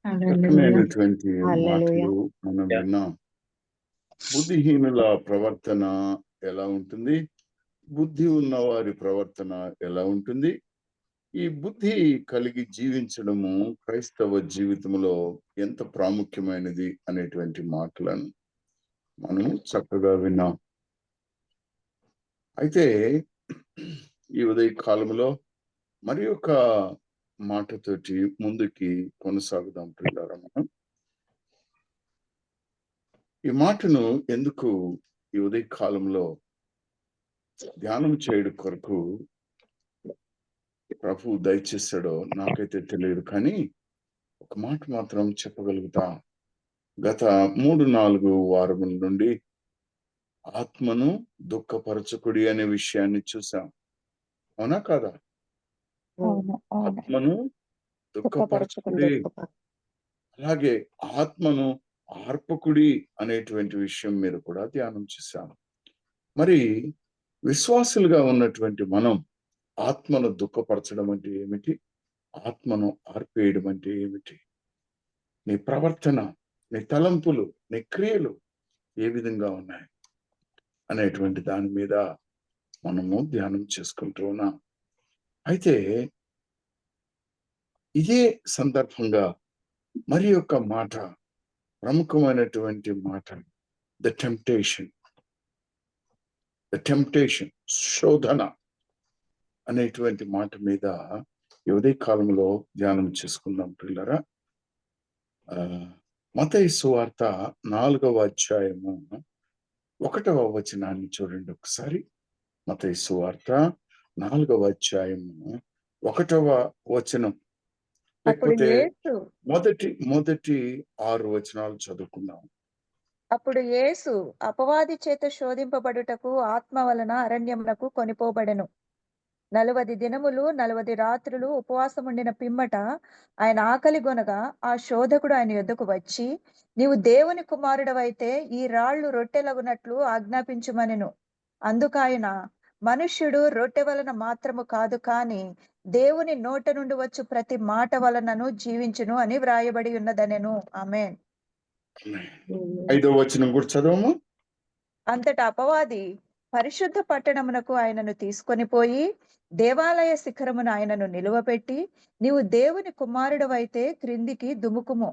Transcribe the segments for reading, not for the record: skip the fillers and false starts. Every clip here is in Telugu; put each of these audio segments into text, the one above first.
హల్లెలూయా. చక్కనైనటువంటి హల్లెలూయా. మాటలు మనం విన్నాం. బుద్ధిహీనుల ప్రవర్తన ఎలా ఉంటుంది? బుద్ధి ఉన్న వారి ప్రవర్తన ఎలా ఉంటుంది? ఈ బుద్ధి కలిగి జీవించడము క్రైస్తవ జీవితంలో ఎంత ప్రాముఖ్యమైనది అనేటువంటి మాటలను మనం చక్కగా విన్నాం. అయితే ఈ ఉదయ కాలంలో మరి ఒక మాటతోటి ముందుకి కొనసాగుదాం ప్రియులారా. మనం ఈ మాటను ఎందుకు ఈ ఉదయ కాలంలో ధ్యానం చేయడం కొరకు ప్రభు దయచేశాడో నాకైతే తెలియదు, కానీ ఒక మాట మాత్రం చెప్పగలుగుతా. గత 3-4 వారముల నుండి ఆత్మను దుఃఖపరచకుడి అనే విషయాన్ని చూసాం. అవునా కాదా? ఆత్మను దుఃఖపరచకుడి, అలాగే ఆత్మను ఆర్పకుడి అనేటువంటి విషయం మీద కూడా ధ్యానం చేశాం. మరి విశ్వాసులుగా ఉన్నటువంటి మనం ఆత్మను దుఃఖపరచడం అంటే ఏమిటి? ఆత్మను ఆర్పేయడం అంటే ఏమిటి? నీ ప్రవర్తన, నీ తలంపులు, నీ క్రియలు ఏ విధంగా ఉన్నాయి అనేటువంటి దాని మీద మనము ధ్యానం చేసుకుంటూ ఉన్నాం. అయితే ఇదే సందర్భంగా మరి యొక్క మాట, ప్రముఖమైనటువంటి మాట, ద టెంప్టేషన్, శోధన అనేటువంటి మాట మీద ఉదయ కాలంలో ధ్యానం చేసుకుందాం పిల్లరా. మత్తయి సువార్త 4వ అధ్యాయము 1వ వచనాన్ని చూడండి ఒకసారి. మత్తయి సువార్త 4వ అధ్యాయము 1వ వచనం, లేకపోతే మొదటి 6 వచనాలు చదువుకుందాం. అప్పుడు యేసు అపవాది చేత శోధింపబడుటకు ఆత్మ వలన అరణ్యమునకు కొనిపోబడెను. 40 దినములు 40 రాత్రులు ఉపవాసముండిన పిమ్మట ఆయన ఆకలి గొనగా ఆ శోధకుడు ఆయన యొద్దకు వచ్చి, నీవు దేవుని కుమారుడవైతే ఈ రాళ్లు రొట్టెలగునట్లు ఆజ్ఞాపించుమనెను. అందుకాయన, మనుష్యుడు రొట్టె వలన మాత్రము కాదు, కాని దేవుని నోట నుండి వచ్చు ప్రతి మాట వలనను జీవించును అని వ్రాయబడి ఉన్నదనెను. ఆమేన్. 5వ వచనం కూడా చదవము. అంతటా అపవాది పరిశుద్ధ పట్టణమునకు ఆయనను తీసుకొని పోయి దేవాలయ శిఖరమున ఆయనను నిలువపెట్టి, నీవు దేవుని కుమారుడవైతే క్రిందికి దుముకుము,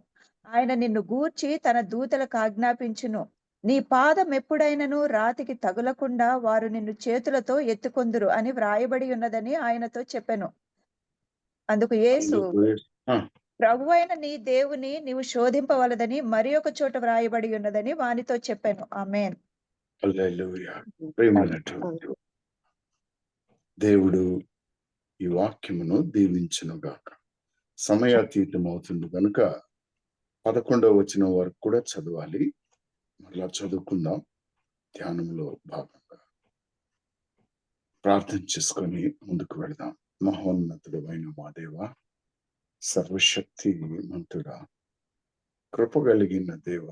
ఆయన నిన్ను గూర్చి తన దూతలకు ఆజ్ఞాపించును, నీ పాదం ఎప్పుడైనను రాతికి తగులకుండా వారు నిన్ను చేతులతో ఎత్తుకొందురు అని వ్రాయబడి ఉన్నదని ఆయనతో చెప్పెను. అందుకు యేసు, ప్రభువైన నీ దేవుని నీవు శోధింపవలదని మరి ఒక చోట వ్రాయబడి ఉన్నదని వానితో చెప్పెను. ఆమేన్. హల్లెలూయా. దేవుడు ఈ వాక్యమును దీవించును గాక. సమయాతీతం అవుతుంది కనుక 11వ వచనం వరకు కూడా చదవాలి. మరలా చదువుకుందాం. ధ్యానంలో భాగంగా ప్రార్థన చేసుకొని ముందుకు వెళదాం. మహోన్నతుడు అయిన మా దేవ, సర్వశక్తి మంతుడా, కృప కలిగిన దేవ,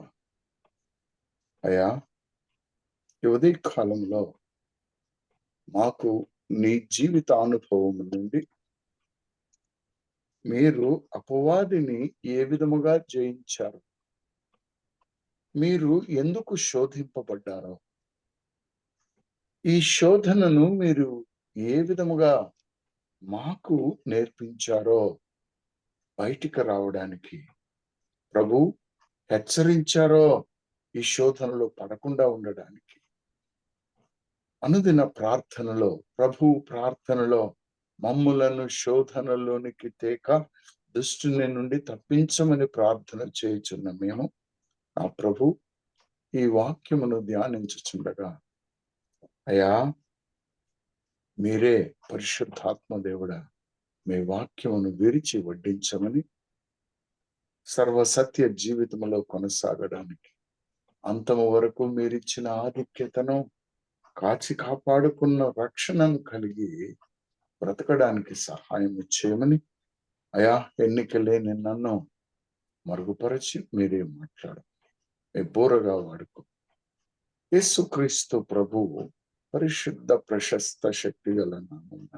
అయా ఈ ఉదయ కాలంలో మాకు నీ జీవితానుభవం నుండి మీరు అపవాదిని ఏ విధముగా జయించారు, మీరు ఎందుకు శోధింపబడ్డారో, ఈ శోధనను మీరు ఏ విధముగా మాకు నేర్పించారో బయటికి రావడానికి ప్రభు హెచ్చరించారో, ఈ శోధనలో పడకుండా ఉండడానికి అనుదిన ప్రార్థనలో, ప్రభు ప్రార్థనలో మమ్ములను శోధనలోనికి తేక దుష్టుని నుండి తప్పించమని ప్రార్థన చేయుచున్న మేము ఆ ప్రభు ఈ వాక్యమును ధ్యానించుచుండగా, అయ్యా మీరే పరిశుద్ధాత్మ దేవుడా మీ వాక్యమును విరిచి వడ్డించమని, సర్వసత్య జీవితంలో కొనసాగడానికి అంతము వరకు మీరిచ్చిన ఆధిక్యతను కాచి కాపాడుకున్న రక్షణను కలిగి బ్రతకడానికి సహాయం చేయమని, అయా ఎన్నికలేని నన్ను మరుగుపరిచి మీరే మాట్లాడు, మీ బోరగా వాడుకో. యేసుక్రీస్తు ప్రభువు పరిశుద్ధ ప్రశస్త శక్తి గల నామమున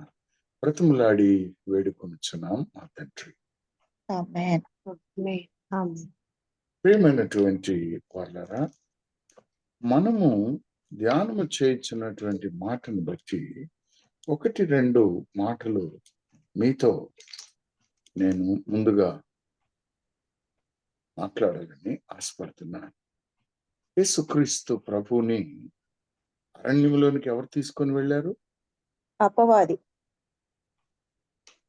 బ్రతిమలాడి వేడుకొనుచున్నాం మా తండ్రి. ఆమేన్. ఆమేన్. ప్రియమైనటువంటి వాళ్ళరా, మనము ధ్యానము చేయించినటువంటి మాటను బట్టి 1-2 మాటలు మీతో నేను ముందుగా మాట్లాడాలని ఆశపడుతున్నాను. యేసుక్రీస్తు ప్రభువుని అరణ్యంలోనికి ఎవరు తీసుకొని వెళ్ళారు? అపవాది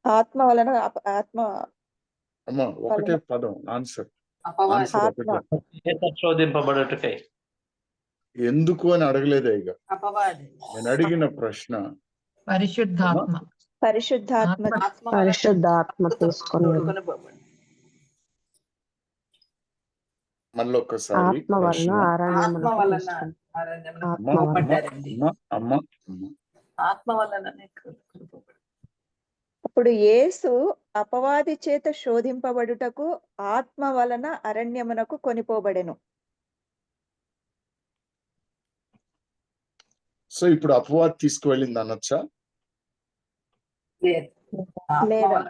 ఆత్మ వలన ఆత్మ అమ్మా, ఒకటే పదం ఆన్సర్. అపవాది ఆన్సర్ ఆత్మ ఒకటే. శోధింపబడుటకై. ఎందుకు అని అడగలేదే ఇక. అపవాది నేను అడిగిన ప్రశ్న పరిశుద్ధాత్మ పరిశుద్ధాత్మ ఆత్మ వలన పరిశుద్ధాత్మ తీసుకొని వెళ్ళి తోడుకొని పోబడి. మళ్ళీ ఒక్కసారి ఆత్మ వలన ప్రశ్న. ఆత్మ అరణ్యమునకు వలన తీసుకొని అరణ్యమునకు ఆత్మ అమ్మా, వలన పోబడ్డారండి. అమ్మా. ఆత్మ వలననే తోడుకొని పోబడి. అప్పుడు యేసు అపవాది చేత శోధింపబడుటకు ఆత్మ వలన అరణ్యమునకు కొనిపోబడెను. సో ఇప్పుడు అపవాది తీసుకువెళ్ళింది అనొచ్చా? లేదు. ఆత్మ లేదా. వలన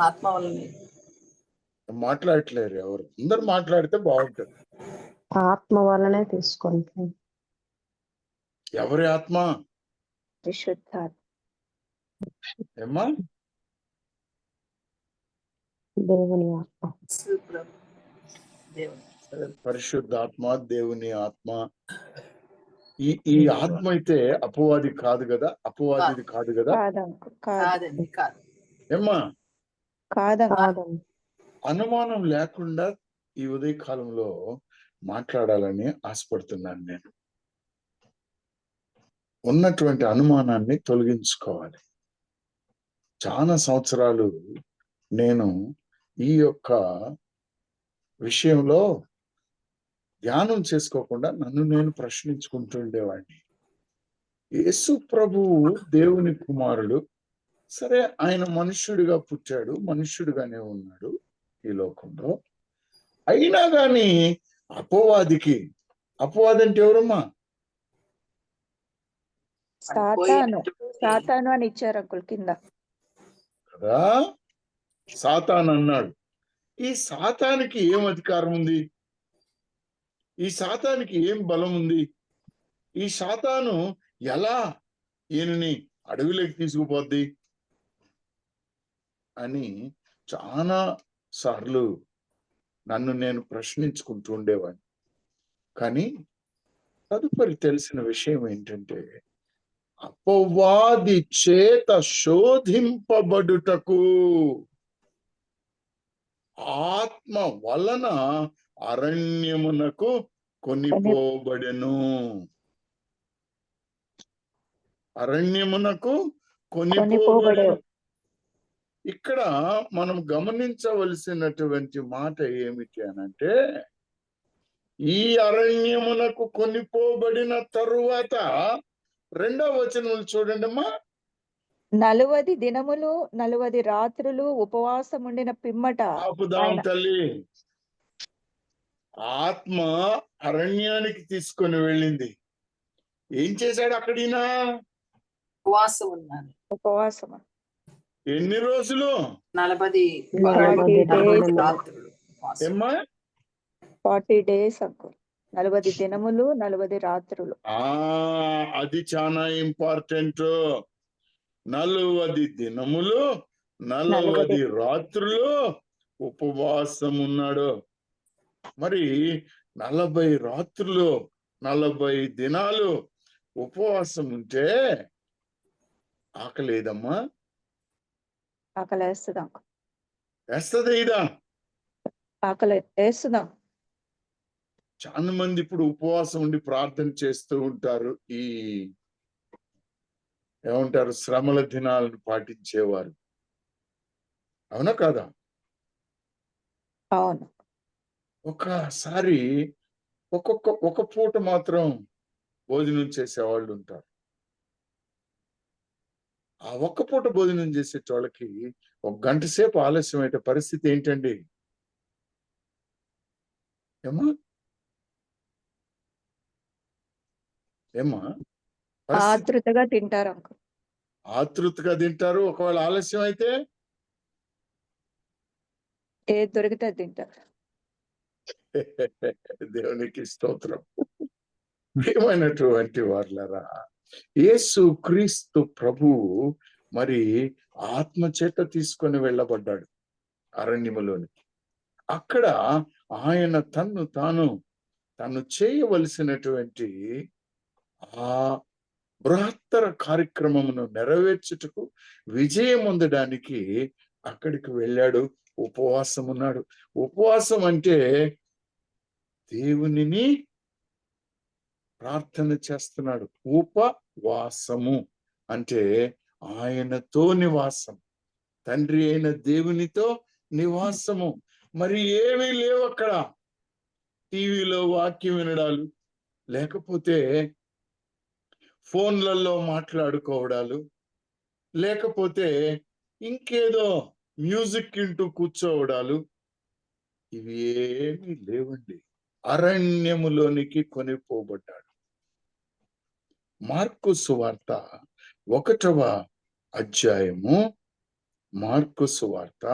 ఆత్మ వలనే మాట్లాడట్లేరు ఎవరు. అందరు మాట్లాడితే బాగుంటుంది. ఆత్మ వలనే తీసుకొని ఎవరి ఆత్మ? పరిశుద్ధాత్మ ఏమ్మా? దేవుని ఆత్మ. ప్రభు దేవుని పరిశుద్ధాత్మ, దేవుని ఆత్మ. ఈ ఆత్మ అయితే అపవాది కాదు కదా? అపవాదిది కాదు కదా? కాదంకు కాదు కాదండి, కాదు. ఏమ్మా? కాదంకు కాదండి. అనుమానం లేకుండా ఈ ఉదయ కాలంలో మాట్లాడాలని ఆశపడుతున్నాను నేను. ఉన్నటువంటి అనుమానాన్ని తొలగించుకోవాలి. చాలా సంవత్సరాలు నేను ఈ యొక్క విషయంలో ధ్యానం చేసుకోకుండా నన్ను నేను ప్రశ్నించుకుంటుండేవాడిని. యేసు ప్రభువు దేవుని కుమారుడు. సరే, ఆయన మనుష్యుడిగా పుట్టాడు, మనుష్యుడిగానే ఉన్నాడు ఈ లోకంలో. అయినా గాని అపవాది అంటే ఎవరమ్మా? సాతాను అని ఇచ్చారు అంకుల్ కింద. కదా, సాతాను అన్నాడు. ఈ సాతానికి ఏం అధికారం ఉంది? ఈ సాతానికి ఏం బలం ఉంది? ఈ సాతాను ఎలా ఈయనని అడవిలోకి తీసుకుపోద్ది అని చాలా సార్లు నన్ను నేను ప్రశ్నించుకుంటూ ఉండేవాడిని. కానీ తదుపరి తెలిసిన విషయం ఏంటంటే, అపవాది చేత శోధింపబడుటకు ఆత్మ వలన అరణ్యమునకు కొనిపోబడెను. అరణ్యమునకు కొనిపోబడెను. ఇక్కడ మనం గమనించవలసినటువంటి మాట ఏమిటి అనంటే, ఈ అరణ్యమునకు కొనిపోబడిన తరువాత 2వ వచనం చూడండి అమ్మా. 40 దినములు 40 రాత్రులు ఉపవాసం ఉండిన పిమ్మట ఆపుదాం తల్లి. ఆత్మ అరణ్యానికి తీసుకొని వెళ్ళింది. ఏం చేశాడు అక్కడినా? ఉపవాసం ఉన్నాను. ఉపవాసం ఎన్ని రోజులు? 40 రాత్రులు ఉపవాసం. ఏమ్మా? 40 days అంకుల్. 40 దినములు 40 రాత్రులు. అది చాలా ఇంపార్టెంట్. 40 దినములు 40 రాత్రులు ఉపవాసం ఉన్నాడు. మరి 40 రాత్రులు 40 దినాలు ఉపవాసం ఉంటే ఆకలేదమ్మా? ఆకలి వేస్తుంది అంకుల్. వేస్తుంది ఇదా? ఆకలి వేస్తున్నాం. చాలా మంది ఇప్పుడు ఉపవాసం ఉండి ప్రార్థన చేస్తూ ఉంటారు. ఈ ఏమంటారు, శ్రమల దినాలను పాటించేవారు. అవునా కాదా? అవును. ఒకసారి ఒక పూట మాత్రం భోజనం చేసేవాళ్ళు ఉంటారు. ఆ ఒక్క పూట భోజనం చేసే వాళ్ళకి 1 గంట సేపు ఆలస్యం అయితే పరిస్థితి ఏంటండి? ఏమ్మా? ఆతృతగా తింటారు అంకుల్. ఆతృతగా తింటారు. ఒకవేళ ఆలస్యం అయితే ఏది దొరికితే తింటారు. దేవునికి స్తోత్రం. ప్రియమైనటువంటి వారులారా, యేసు క్రీస్తు ప్రభువు మరి ఆత్మచేత తీసుకొని వెళ్ళబడ్డాడు అరణ్యములోనికి. అక్కడ ఆయన తను చేయవలసినటువంటి ఆ బృహత్తర కార్యక్రమమును నెరవేర్చుటకు, విజయం పొందడానికి అక్కడికి వెళ్ళాడు. ఉపవాసం ఉన్నాడు. ఉపవాసం అంటే దేవునిని ప్రార్థన చేస్తున్నాడు. ఉపవాసము అంటే ఆయనతో నివాసం, తండ్రి అయిన దేవునితో నివాసము. మరి ఏమీ లేవు అక్కడ. టీవీలో వాక్యం వినడాలు, లేకపోతే ఫోన్లలో మాట్లాడుకోవడాలు, లేకపోతే ఇంకేదో మ్యూజిక్ వింటూ కూర్చోవడాలు, ఇవి ఏమీ లేవండి. అరణ్యములోనికి కొనిపోబడ్డాడు. మార్కు సువార్త 1వ అధ్యాయము, మార్కు సువార్త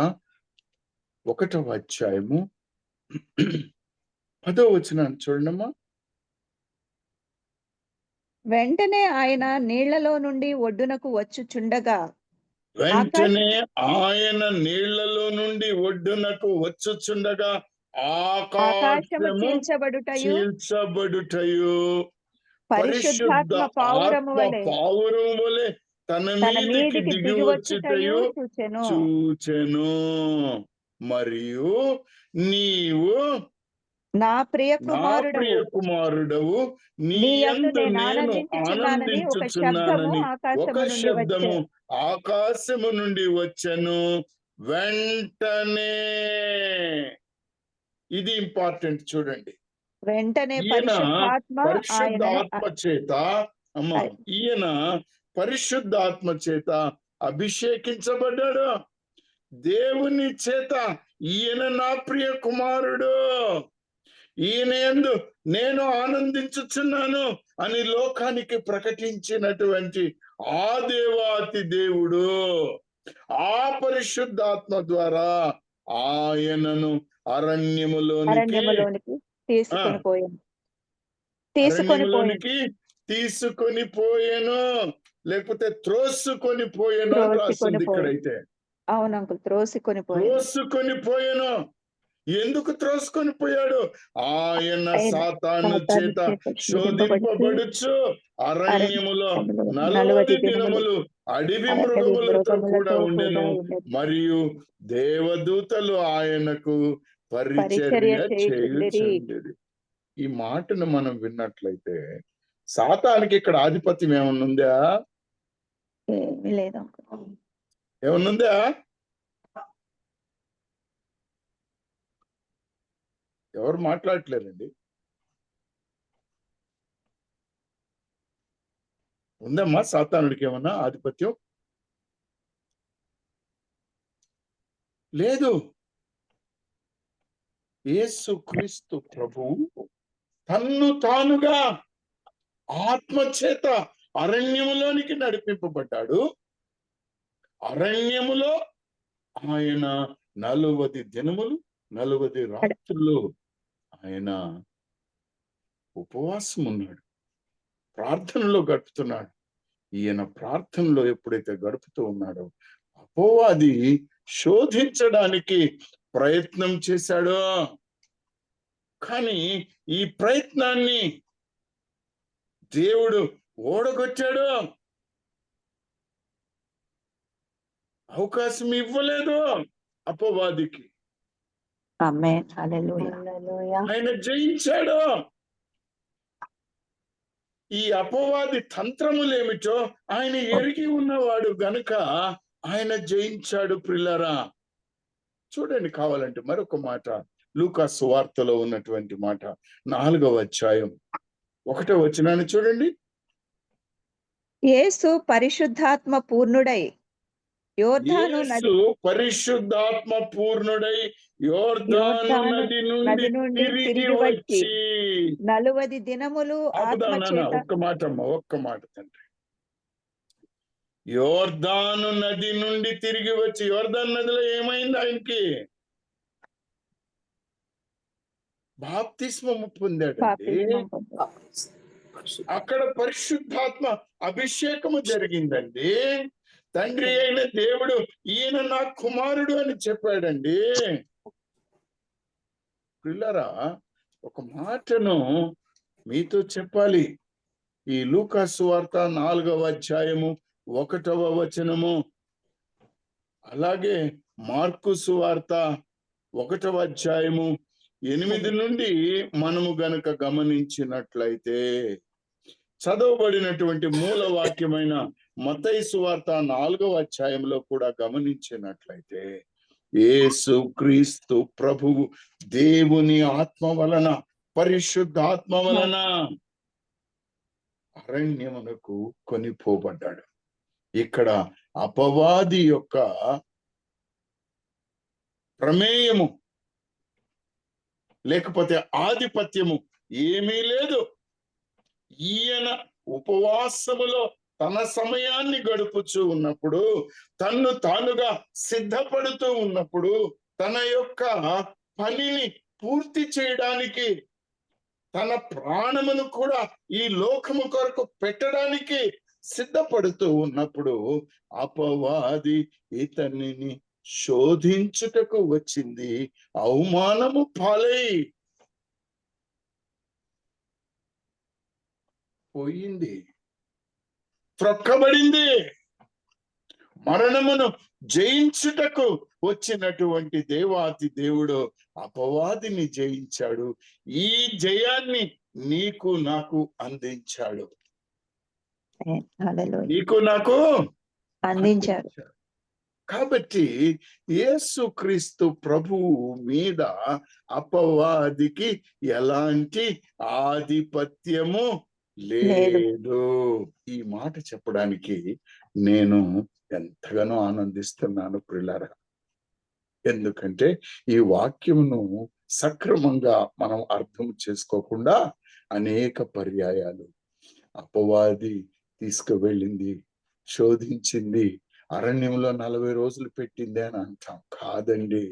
1వ అధ్యాయము 10వ వచనాన్ని చూడండమ్మా. వెంటనే ఆయన నీళ్లలో నుండి ఒడ్డునకు వచ్చుచుండగా వెంటనే ఆయన నీళ్లలో నుండి ఒడ్డునకు వచ్చుచుండగా ఆకాశము ఆకాశము చీల్చబడుటయు చీల్చబడుటయు పరిశుద్ధాత్మ పరిశుద్ధ పావురము ఆత్మ వలె పావురం వలె తన తన మీదికి మీదికి దిగి దిగి వచ్చుటయు వచ్చుటయు చూచెను. చూచెను. మరియు నీవు నా ప్రియ నా ప్రియ కుమారుడవు, కుమారుడవు, నీ నీ యందు యందు నేను నేను ఆనందించుచున్నానని ఒక శబ్దము ఆనందించుచున్నానని ఆకాశము ఒక నుండి శబ్దము వచ్చెను. ఆకాశము నుండి వచ్చెను. వెంటనే, ఇది ఇంపార్టెంట్ చూడండి, వెంటనే ఈయన పరిశుద్ధాత్మ పరిశుద్ధాత్మ చేత ఈయన పరిశుద్ధాత్మ చేత అభిషేకించబడ్డాడు. దేవుని చేత ఈయన నా ప్రియ కుమారుడు, ఈయన యందు నేను ఆనందించుచున్నాను అని లోకానికి ప్రకటించినటువంటి ఆ దేవాతి దేవుడు ఆ పరిశుద్ధాత్మ ద్వారా ఆయనను అరణ్యములోనికి తీసుకొని పోయాను. అరణ్యములోనికి తీసుకొని పోయాను, లేకపోతే త్రోసుకొని పోయాను అని రాసింది ఇక్కడైతే. అవును అంకుల్, త్రోసుకొని పోయాను. ఎందుకు త్రోసుకొని పోయాడు? ఆయన సాతాను చేత శోధింపబడుచు అరణ్యములో 40 దినములు అడవి మృగములతో కూడా ఉండెను, మరియు దేవదూతలు ఆయనకు పరిచర్య చేయుచుండెడి. ఈ మాటను మనం విన్నట్లయితే సాతానికి ఇక్కడ ఆధిపత్యం ఏమన్నుందా? లేదు, ఏమన్నుందా? ఎవరు మాట్లాడట్లేరండి. ఉందమ్మా సాతానుడికి ఏమన్నా ఆధిపత్యం? లేదు. యేసు క్రీస్తు ప్రభువు తన్ను తానుగా ఆత్మచేత అరణ్యములోనికి నడిపింపబడ్డాడు. అరణ్యములో ఆయన 40 దినములు 40 రాత్రులు ఆయన ఉపవాసం ఉన్నాడు, ప్రార్థనలో గడుపుతున్నాడు. ఈయన ప్రార్థనలో ఎప్పుడైతే గడుపుతూ ఉన్నాడో అపవాది శోధించడానికి ప్రయత్నం చేశాడు. కానీ ఈ ప్రయత్నాన్ని దేవుడు ఓడగొట్టాడు, అవకాశం ఇవ్వలేదు అపవాదికి. ఆయన జయించాడు. ఈ అపవాది తంత్రములేమిటో ఆయన ఎరిగి ఉన్నవాడు గనుక ఆయన జయించాడు. ప్రియులారా, చూడండి కావాలంటే మరొక మాట, లూకా సువార్తలో ఉన్నటువంటి మాట 4వ అధ్యాయం 1వ వచనాన్ని చూడండి. యేసు పరిశుద్ధాత్మ పూర్ణుడై యోర్దాను పరిశుద్ధాత్మ పూర్ణుడై యోర్దాను నది నుండి తిరిగి వచ్చి 40 దినములు ఆత్మచేత. ఒక్క మాట తండ్రి. యోర్దాను నది నుండి తిరిగి వచ్చి, యోర్దాను నదిలో ఏమైంది ఆయనకి? బాప్తిస్మము పొందాడండి. బాప్తిస్మం పొందాడు. అక్కడ పరిశుద్ధాత్మ అభిషేకము జరిగిందండి. తండ్రి అయిన దేవుడు ఈయన నా కుమారుడు అని చెప్పాడండి. పిల్లరా, ఒక మాటను మీతో చెప్పాలి. ఈ లూకా సువార్త 4వ అధ్యాయము 1వ వచనము, అలాగే మార్కు సువార్త 1వ అధ్యాయము 8 నుండి మనము గనక గమనించినట్లయితే, చదవబడినటువంటి మూల వాక్యమైన మత్తయి సువార్త 4వ అధ్యాయంలో కూడా గమనించినట్లయితే, యేసు క్రీస్తు ప్రభువు దేవుని ఆత్మ వలన, పరిశుద్ధాత్మ వలన అరణ్యమునకు కొనిపోబడ్డాడు. ఇక్కడ అపవాది యొక్క ప్రమేయము లేకపోతే ఆధిపత్యము ఏమీ లేదు. ఈయన ఉపవాసములో తన సమయాన్ని గడుపుచూ ఉన్నప్పుడు, తన్ను తానుగా సిద్ధపడుతూ ఉన్నప్పుడు, తన యొక్క పనిని పూర్తి చేయడానికి, తన ప్రాణమును కూడా ఈ లోకము కొరకు పెట్టడానికి సిద్ధపడుతూ ఉన్నప్పుడు, అపవాది ఇతనిని శోధించుటకు వచ్చింది. అవమానము పాలై పోయింది, త్రొక్కబడింది. మరణమును జయించుటకు వచ్చినటువంటి దేవాతి దేవుడు అపవాదిని జయించాడు. ఈ జయాన్ని నీకు నాకు అందించాడు. హల్లెలూయా. నీకు నాకు అందించాడు. కాబట్టి యేసుక్రీస్తు ప్రభువు మీద అపవాదికి ఎలాంటి ఆధిపత్యము లేదు. ఈ మాట చెప్పడానికి నేను ఎంతగానో ఆనందిస్తున్నాను ప్రియులారా. ఎందుకంటే ఈ వాక్యమును సక్రమంగా మనం అర్థం చేసుకోకుండా అనేక పర్యాయాలు అపవాది తీసుకువెళ్ళింది, శోధించింది, అరణ్యంలో 40 రోజులు పెట్టింది అని అంటాం. కాదండి,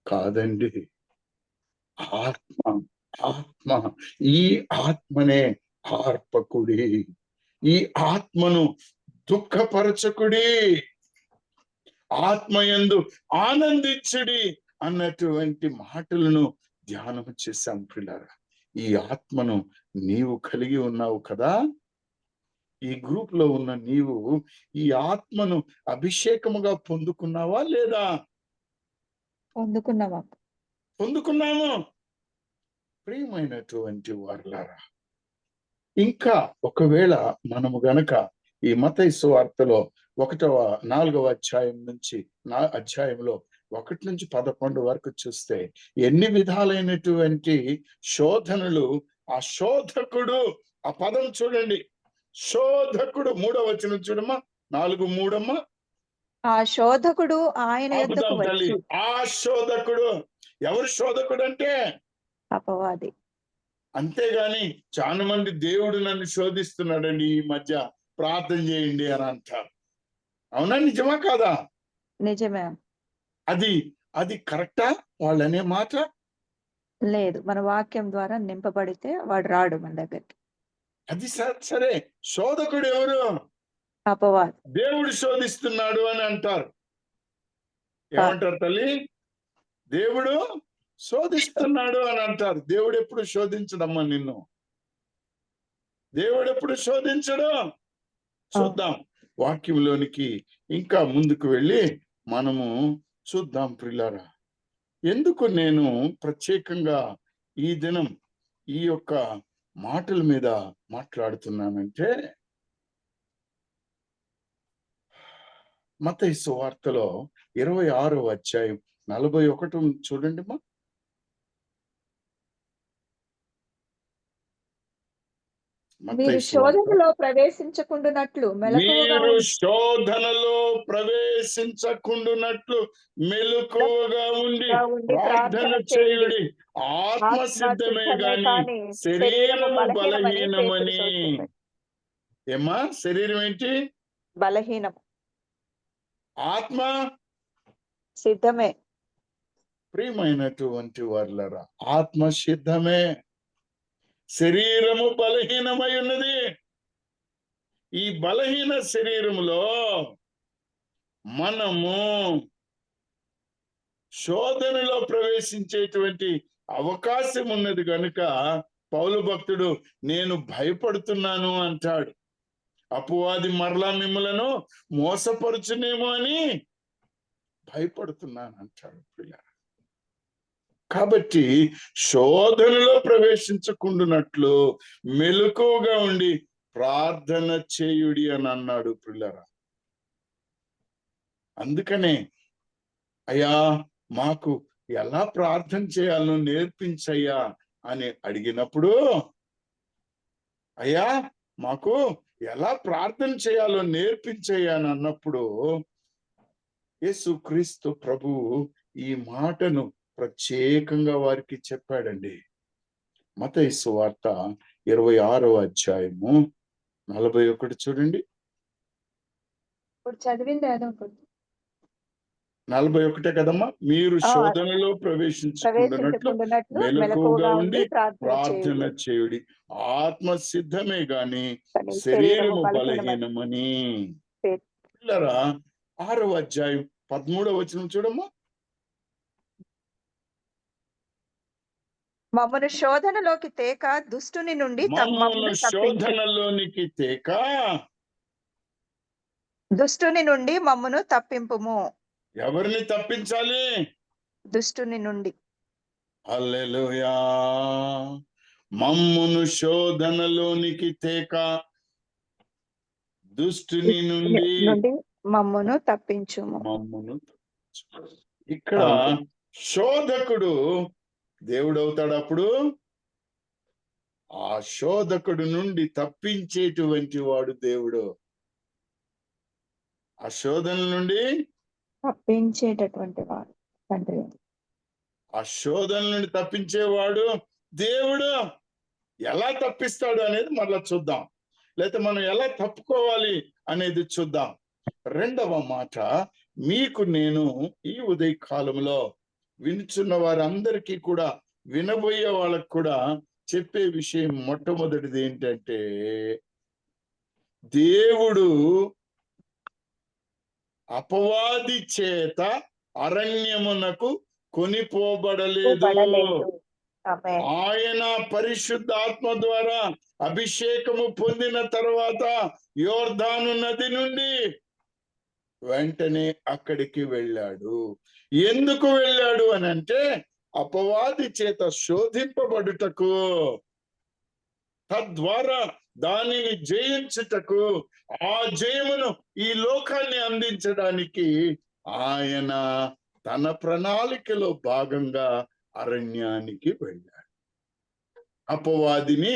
కాదండి. ఆత్మ, ఆత్మ, ఈ ఆత్మనే ఆర్పకుడి, ఈ ఆత్మను దుఃఖపరచకుడి, ఆత్మయందు ఆనందించుడి అన్నటువంటి మాటలను ధ్యానం చేశాం పిల్లరా. ఈ ఆత్మను నీవు కలిగి ఉన్నావు కదా. ఈ గ్రూప్ లో ఉన్న నీవు ఈ ఆత్మను అభిషేకముగా పొందుకున్నావా లేదా? పొందుకున్నావా? పొందుకున్నాము. ప్రియమైనటువంటి వారలారా, ఇంకా ఒకవేళ మనము గనక ఈ మత్తయి సువార్తలో 4వ అధ్యాయం నుంచి అధ్యాయంలో 1 నుంచి 11 వరకు చూస్తే ఎన్ని విధాలైనటువంటి శోధనలు, ఆ శోధకుడు, ఆ పదం చూడండి, శోధకుడు. 3వ వచనం చూడమ్మా, 4:3. ఆ శోధకుడు ఆయన యొద్దకు వచ్చి. ఆ శోధకుడు ఎవరు? శోధకుడు అంటే అపవాది. అంతేగాని చాలా మంది దేవుడు నన్ను శోధిస్తున్నాడండి ఈ మధ్య, ప్రార్థన చేయండి అని అంటారు. అవునా? నిజమా కాదా? నిజమే. అది కరెక్టా వాళ్ళనే మాట? లేదు, మన వాక్యం ద్వారా నింపబడితే వాడు రాడు మన దగ్గరికి. అది సరే, శోధకుడు ఎవరు? అపవాది. దేవుడు శోధిస్తున్నాడు అని అంటారు. ఏమంటారు తల్లి? దేవుడు శోధిస్తున్నాడు అని అంటారు. దేవుడు ఎప్పుడు శోధించడమ్మా నిన్ను. దేవుడు ఎప్పుడు శోధించడు. చూద్దాం వాక్యంలోనికి ఇంకా ముందుకు వెళ్ళి మనము చూద్దాం ప్రియులారా. ఎందుకు నేను ప్రత్యేకంగా ఈ దినం ఈ యొక్క మాటల మీద మాట్లాడుతున్నానంటే, మత్తయి సువార్తలో 26వ అధ్యాయం 41 చూడండి మా. మీరు శోధనలో ప్రవేశించకుండునట్లు మీరు శోధనలో ప్రవేశించకుండునట్లు మెలకువగా ఉండి ప్రార్థన చేయుడి. ఆత్మ సిద్ధమే గాని శరీరము బలహీనమని. ఏమా? శరీరం ఏంటి? బలహీనం. ఆత్మ సిద్ధమే. ప్రియమైనటువంటి వారులారా, ఆత్మ సిద్ధమే, శరీరము బలహీనమై ఉన్నది. ఈ బలహీన శరీరములో మనము శోధనలో ప్రవేశించేటువంటి అవకాశం ఉన్నది కనుక పౌలు భక్తుడు నేను భయపడుతున్నాను అంటాడు. అపవాది మరలా మిమ్మలను మోసపరుచునేమో అని భయపడుతున్నాను అంటాడు. కాబట్టి శోధనలో ప్రవేశించకుండానట్లు మెలకువగా ఉండి ప్రార్థన చేయుడి అని అన్నాడు పిల్లరా. అందుకనే అయ్యా మాకు ఎలా ప్రార్థన చేయాలో నేర్పించయ్యా అని అడిగినప్పుడు, అయ్యా మాకు ఎలా ప్రార్థన చేయాలో నేర్పించయ్యా అని అన్నప్పుడు యేసుక్రీస్తు ప్రభువు ఈ మాటను ప్రత్యేకంగా వారికి చెప్పాడండి. మత్తయి సువార్త 26వ అధ్యాయము 41 చూడండి. ఇప్పుడు చదివింది ఏదో 41 కదమ్మా. మీరు శోధనలో ప్రవేశించకుండానట్లు మెలకువగా ఉండి ప్రార్థన చేయుడి. ఆత్మ సిద్ధమే గాని శరీరము బలహీనమని. పిల్లరా 6వ అధ్యాయం 13వ వచనం చూడమ్మా. మమ్మను శోధనలోకి తేక దుష్టుని నుండి శోధనలోనికి తేక దుష్టుని నుండి మమ్మను తప్పింపుము. ఎవరిని తప్పించాలి? దుష్టుని నుండి. హల్లెలూయా. మమ్మును శోధనలోనికి తేక దుష్టుని నుండి మమ్మును తప్పించుము. ఇక్కడ శోధకుడు దేవుడు అవుతాడు. అప్పుడు ఆ శోధకుడు నుండి తప్పించేటువంటి వాడు దేవుడు. ఆ శోధన నుండి తప్పించేటటువంటి వాడు తండ్రి. ఆ శోధన నుండి తప్పించేవాడు దేవుడు. ఎలా తప్పిస్తాడు అనేది మళ్ళా చూద్దాం, లేకపోతే మనం ఎలా తప్పుకోవాలి అనేది చూద్దాం. రెండవ మాట, మీకు నేను ఈ ఉదయ కాలంలో వినుచున్న వారందరికీ కూడా, వినబోయే వాళ్ళకు కూడా చెప్పే విషయం మొట్టమొదటిది ఏంటంటే, దేవుడు అపవాది చేత అరణ్యమునకు కొనిపోబడలేదు. ఆయన పరిశుద్ధాత్మ ద్వారా అభిషేకము పొందిన తర్వాత యోర్దాను నది నుండి వెంటనే అక్కడికి వెళ్ళాడు. ఎందుకు వెళ్ళాడు అని అంటే, అపవాది చేత శోధింపబడుటకు, తద్వారా దానిని జయించుటకు, ఆ జయమును ఈ లోకాన్ని అందించడానికి ఆయన తన ప్రణాళికలో భాగంగా అరణ్యానికి వెళ్ళాడు. అపవాదిని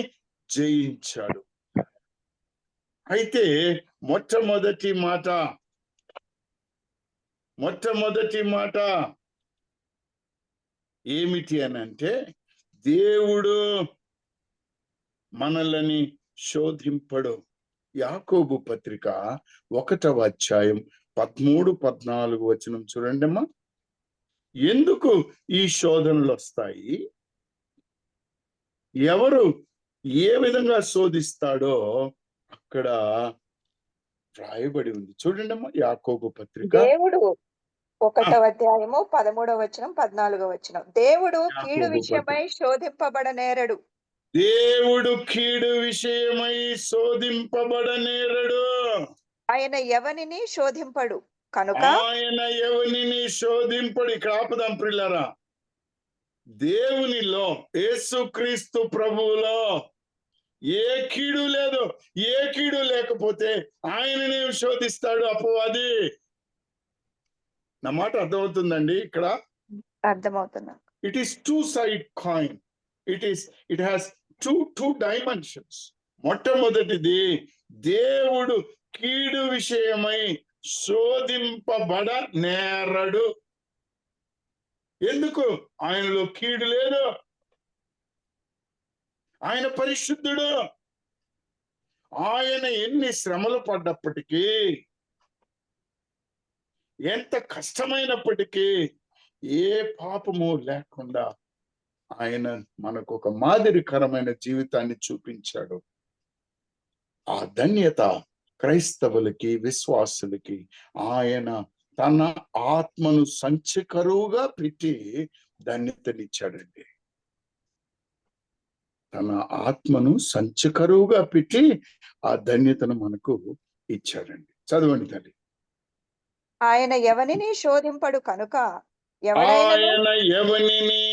జయించాడు. అయితే మొట్టమొదటి మాట ఏమిటి అని అంటే, దేవుడు మనల్ని శోధింపడు. యాకోబు పత్రిక 1వ అధ్యాయం 13-14 వచనం చూడండి అమ్మా. ఎందుకు ఈ శోధనలు వస్తాయి, ఎవరు ఏ విధంగా శోధిస్తాడో అక్కడ రాయబడి ఉంది. చూడండి అమ్మా, యాకోబు పత్రిక దేవుడు 1వ అధ్యాయము 13వ వచనం 14వ వచనం. దేవుడు కీడు విషయమై శోధింపబడనేరడు. దేవుడు కీడు విషయమై శోధింపబడనేరడు. ఆయన ఎవనిని శోధింపడు కనుక. ఆయన ఎవనిని శోధింపడు. ఇక్కడ ఆపుదాం ప్రియులారా. దేవునిలో, యేసుక్రీస్తు ప్రభువులో ఏ కీడు లేదు. ఏ కీడు లేకపోతే ఆయననే శోధిస్తాడు అపవాది. నా మాట అర్థమవుతుందండి? ఇక్కడ అర్థమవుతున్నా. It is two side coin. It has two dimensions. మొట్టమొదటిది, దేవుడు కీడు విషయమై శోధింపబడ నేరడు. ఎందుకు? ఆయనలో కీడు లేదు. ఆయన పరిశుద్ధుడు. ఆయన ఎన్ని శ్రమలు పడ్డప్పటికీ, ఎంత కష్టమైనప్పటికీ ఏ పాపము లేకుండా ఆయన మనకు ఒక మాదిరికరమైన జీవితాన్ని చూపించాడు. ఆ ధన్యత క్రైస్తవులకి, విశ్వాసులకి ఆయన తన ఆత్మను సంచకరువుగా పెట్టి ధన్యతనిచ్చాడండి. తన ఆత్మను సంచకరువుగా పెట్టి ఆ ధన్యతను మనకు ఇచ్చాడండి. చదవండి తల్లి. ఆయన ఎవనిని శోధింపడు కనుక ఆయన ఎవనిని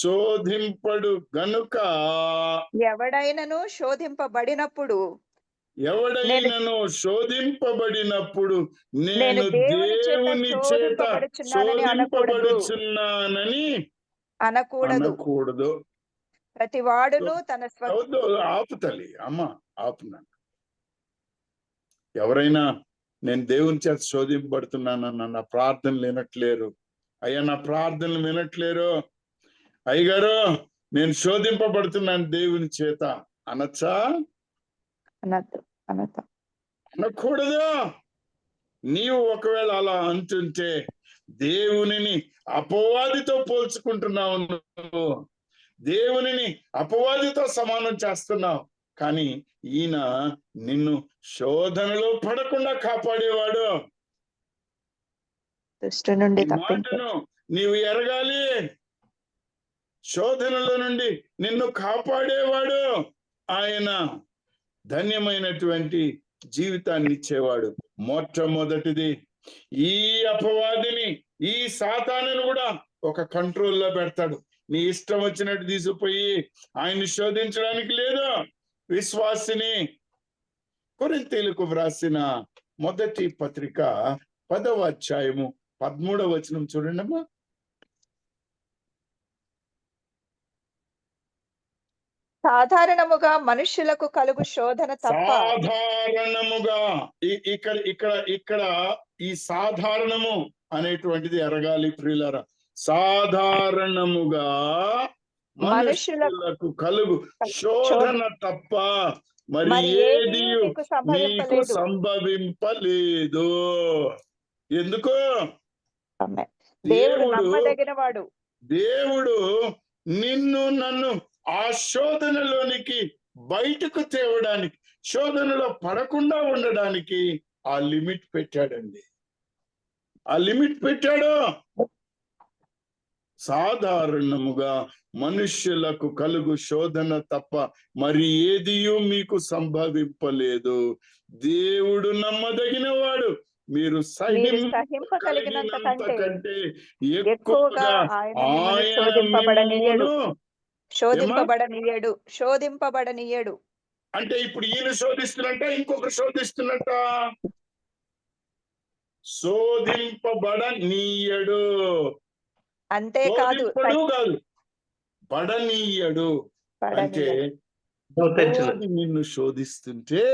శోధింపడు గనుక ఎవడైనను శోధింపబడినప్పుడు ఎవడైనను శోధింపబడినప్పుడు నేను నేను దేవుని చేత దేవుని చేత శోధింపబడుచున్నానని శోధింపబడుచున్నానని అనకూడదు. ప్రతి వాడును తన ఆపు తల్లి, అమ్మ ఆపున్నాను. ఎవరైనా నేను దేవుని చేత శోధింపబడుతున్నానన్న నా ప్రార్థనలు వినట్లేరు, అయ్యా నా ప్రార్థనలు వినట్లేరు, అయ్యగారు నేను శోధింపబడుతున్నాను దేవుని చేత అనొచ్చా? అనకూడదు. నీవు ఒకవేళ అలా అంటుంటే దేవునిని అపవాదితో పోల్చుకుంటున్నావు, నువ్వు దేవునిని అపవాదితో సమానం చేస్తున్నావు. కానీ ఈయన నిన్ను శోధనలో పడకుండా కాపాడేవాడు. దుష్టు నుండి మాటను నీవు ఎరగాలి. శోధనల నుండి నిన్ను కాపాడేవాడు ఆయన. ధన్యమైనటువంటి జీవితాన్ని ఇచ్చేవాడు. మొట్టమొదటిది ఈ అపవాదిని, ఈ సాతానుని కూడా ఒక కంట్రోల్లో పెడతాడు. నీ ఇష్టం వచ్చినట్టు తీసుకుపోయి ఆయన్ని శోధించడానికి లేదు. విశ్వాసిని కొరింథీయులకు వ్రాసిన మొదటి పత్రిక 10వ అధ్యాయము 13వ వచనం చూడండి అమ్మా. సాధారణముగా మనుష్యులకు కలుగు శోధన తప్ప. సాధారణముగా ఇక్కడ ఈ సాధారణము అనేటువంటిది ఎరగాలి ప్రియులారా. సాధారణముగా మనుష్యులకు కలుగు శోధన తప్ప మరి ఏది మీకు సంభవింపలేదు. ఎందుకు? దేవుడు నిన్ను నన్ను ఆ శోధనలోనికి బయటకు తేవడానికి, శోధనలో పడకుండా ఉండడానికి ఆ లిమిట్ పెట్టాడండి. ఆ లిమిట్ పెట్టాడు. సాధారణముగా మనుష్యులకు కలుగు శోధన తప్ప మరి ఏదియూ మీకు సంభవింపలేదు. దేవుడు నమ్మదగిన వాడు. మీరు సహింపగలిగినంత కంటే ఎక్కువగా ఆయన శోధింపబడనీయడు. అంటే ఇప్పుడు ఈయన శోధిస్తున్నట్ట, ఇంకొకరు శోధిస్తున్నట్ట? శోధింపబడనీయడు. అంతేకాదు, పడనీయడు. అంటే నిన్ను శోధిస్తుంటే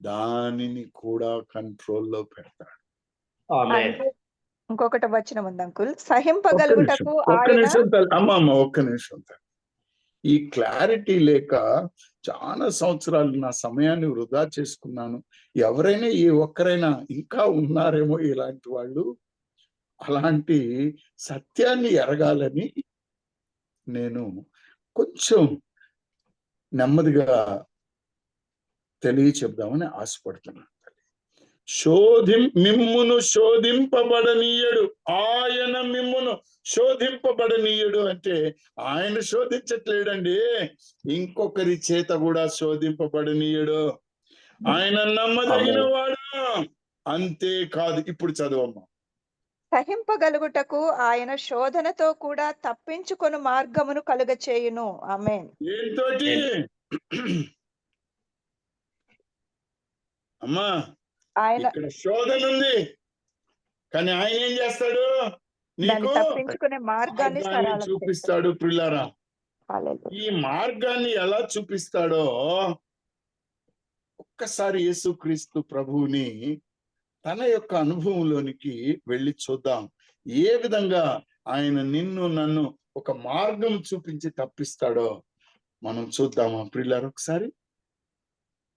దానిని కూడా కంట్రోల్లో పెడతాడు. ఇంకొకటి వచనం ఉంది అంకుల్. సహింపగలుగుటకు ఒక్క నిమిషం. ఈ క్లారిటీ లేక చాలా సంవత్సరాలు నా సమయాన్ని వృధా చేసుకున్నాను. ఎవరైనా ఏ ఒక్కరైనా ఇంకా ఉన్నారేమో ఇలాంటి వాళ్ళు, అలాంటి సత్యాన్ని ఎరగాలని నేను కొంచెం నెమ్మదిగా తెలియచెప్దామని ఆశపడుతున్నాను. మిమ్మును శోధింపబడనీయడు. ఆయన మిమ్మును శోధింపబడనీయడు అంటే ఆయన శోధించట్లేడండి, ఇంకొకరి చేత కూడా శోధింపబడనీయడు. ఆయన నమ్మదగిన వాడు. అంతేకాదు, ఇప్పుడు చదవమ్మా. సహింపగలుగుటకు ఆయన శోధనతో కూడా తప్పించుకొని మార్గమును కలుగచేయును. ఆమేన్. ఏంటోటి అమ్మా, ఇక్కడ శోధన ఉంది, కానీ ఆయన ఏం చేస్తాడు? నీకు తప్పించుకునే మార్గాన్ని చూపిస్తాడు. పిల్లారా, ఈ మార్గాన్ని ఎలా చూపిస్తాడో ఒక్కసారి యేసుక్రీస్తు ప్రభువుని తన యొక్క అనుభవంలోనికి వెళ్ళి చూద్దాం. ఏ విధంగా ఆయన నిన్ను నన్ను ఒక మార్గం చూపించి తప్పిస్తాడో మనం చూద్దామా ప్రియులారా? ఒకసారి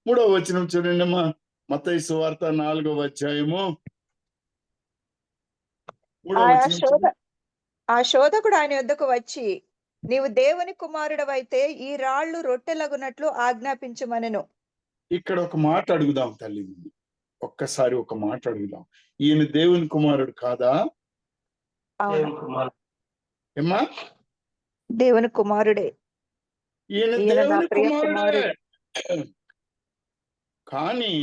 3వ వచనం చూడండి అమ్మా. మత్తయి సువార్త 4వ అధ్యాయము 3వ వచనం. ఆ శోధకుడు ఆయన యొద్దకు వచ్చి, నీవు దేవుని కుమారుడవైతే ఈ రాళ్ళు రొట్టెలగునట్లు ఆజ్ఞాపించుమనెను. ఇక్కడ ఒక మాట అడుగుదాం తల్లి, ఒక్కసారి ఒక మాట అడుగుదాం. ఈయన దేవుని కుమారుడు కాదా? ఏమ్మా? దేవుని కుమారుడే. ఈయన ఈయన నా దేవుని ప్రియ కుమారుడే. కానీ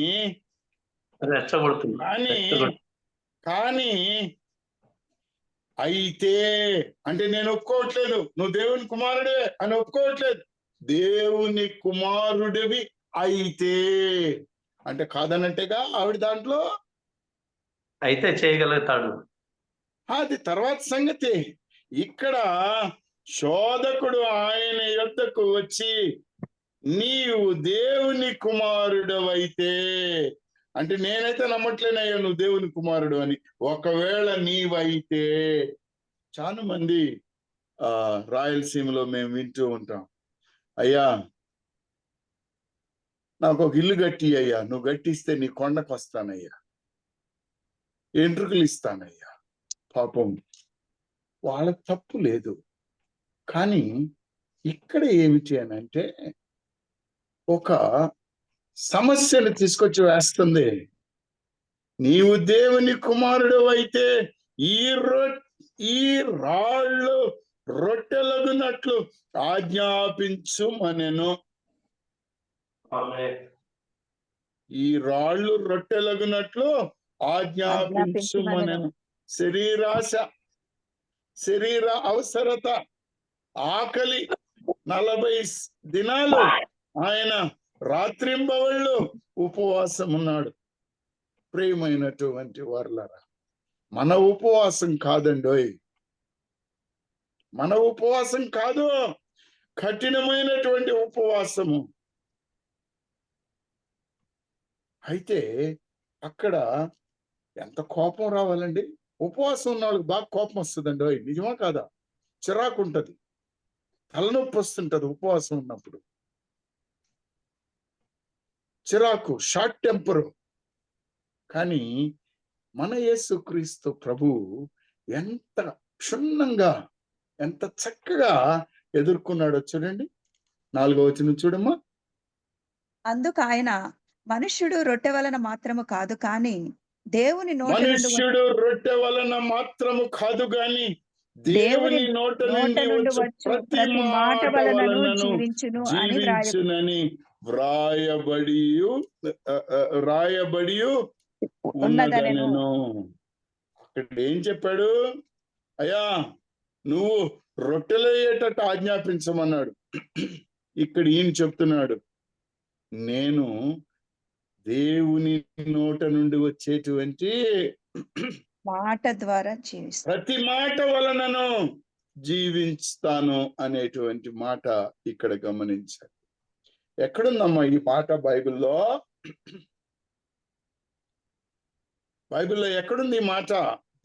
కానీ అయితే అంటే నేను ఒప్పుకోవట్లేదు నువ్వు దేవుని కుమారుడే అని ఒప్పుకోవట్లేదు. దేవుని కుమారుడివి అయితే అంటే కాదనంటేగా ఆవిడ దాంట్లో అయితే చేయగలుగుతాడు. అది తర్వాత సంగతి. ఇక్కడ శోధకుడు ఆయన యొద్దకు వచ్చి నీవు దేవుని కుమారుడు అయితే అంటే నేనైతే నమ్మట్లేనయ్యా నువ్వు దేవుని కుమారుడు అని. ఒకవేళ నీవైతే, చాలా మంది రాయలసీమలో మేము వింటూ ఉంటాం, అయ్యా నాకు ఒక ఇల్లు కట్టి అయ్యా, నువ్వు కట్టిస్తే నీ కొండకు వస్తానయ్యా, ఎంట్రుకలు ఇస్తానయ్యా. పాపం వాళ్ళ తప్పు లేదు. కానీ ఇక్కడ ఏమిటి అని అంటే ఒక సమస్యను తీసుకొచ్చి వేస్తుంది. నీవు దేవుని కుమారుడు అయితే ఈ రాళ్ళు రొట్టెలగునట్లు ఆజ్ఞాపించుమనెను. ఈ రాళ్ళు రొట్టెలగునట్లు ఆజ్ఞాపించుమనెను. శరీరాశ, శరీర అవసరత, ఆకలి, 40 దినాలు ఆయన రాత్రింబవళ్ళు ఉపవాసం ఉన్నాడు. ప్రియమైనటువంటి వారలారా, మన ఉపవాసం కాదండోయ్, మన ఉపవాసం కాదు, కఠినమైనటువంటి ఉపవాసము. అయితే అక్కడ ఎంత కోపం రావాలండి. ఉపవాసం ఉన్న వాళ్ళకి బాగా కోపం వస్తుందండి. నిజమా కాదా? చిరాకు ఉంటది, తలనొప్పి వస్తుంటది ఉపవాసం ఉన్నప్పుడు. చిరాకు, షార్ట్ టెంపరు. కానీ మన యేసుక్రీస్తు ప్రభు ఎంత క్షుణ్ణంగా, ఎంత చక్కగా ఎదుర్కొన్నాడో చూడండి. 4వ వచనం చూడమ్మా. అందుకు ఆయన, మనుష్యుడు రొట్టె వలన మాత్రము కాదు కానీ దేవుని నోట నుండి మనుష్యుడు రొట్టె వలన మాత్రము కాదు గాని దేవుని నోట నుండి వచ్చు ప్రతి మాట వలనను జీవించునని వ్రాయబడి ఉన్నదనెను. అక్కడ ఏం చెప్పాడు? అయ్యా నువ్వు రొట్టెలయ్యేటట్టు ఆజ్ఞాపించమన్నాడు. ఇక్కడ ఈయన చెప్తున్నాడు, నేను దేవుని నోట నుండి వచ్చేటువంటి మాట ద్వారా ప్రతి మాట వలనను జీవిస్తాను అనేటువంటి మాట ఇక్కడ గమనించాలి. ఎక్కడుందమ్మా ఈ మాట బైబిల్లో? బైబిల్లో ఎక్కడుంది ఈ మాట?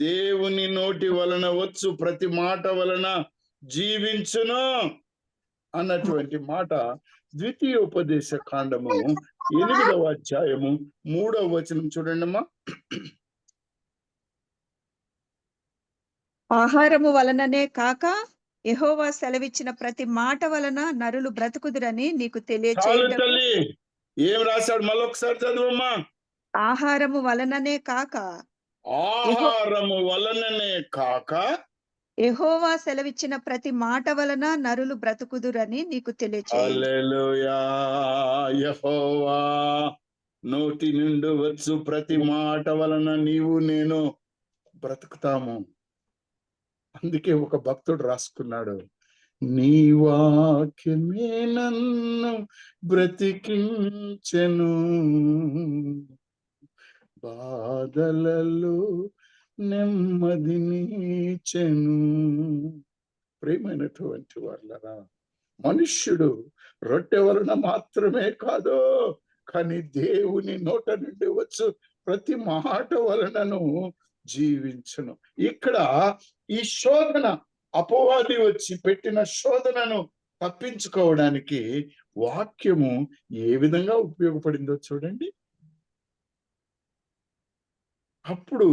దేవుని నోటి వలన వచ్చు ప్రతి మాట వలన జీవించును అన్నటువంటి మాట ద్వితీయోపదేశ కాండము 8వ అధ్యాయము 3వ వచనం చూడండి అమ్మా. ఆహారము వలననే కాక యెహోవా సెలవిచ్చిన ప్రతి మాట వలన నరులు బ్రతుకుదురని నీకు తెలియచేయుటకు. తల్లి ఏం రాశాడు? మళ్ళొకసారి చదువమ్మా. ఆహారము వలననే కాక, ఆహారము వలననే కాక యెహోవా సెలవిచ్చిన ప్రతి మాట వలన నరులు బ్రతుకుదురని నీకు తెలియచేయుటకు. హల్లెలూయా. యెహోవా నోటి నుండి వచ్చు ప్రతి మాట వలన నీవు నేను బ్రతుకుతాము. అందుకే ఒక భక్తుడు రాసుకున్నాడు, నీ వాక్యమే నన్ను బ్రతికించెను, బాధలలో నెమ్మదినిచెను. ప్రియమైనటువంటి వాళ్ళరా, మనుష్యుడు రొట్టె వలన మాత్రమే కాదు కానీ దేవుని నోట నుండి వచ్చు ప్రతి మాట వలనను జీవించును. ఇక్కడ ఈ శోధన, అపవాది వచ్చి పెట్టిన శోధనను తప్పించుకోవడానికి వాక్యము ఏ విధంగా ఉపయోగపడిందో చూడండి. అప్పుడు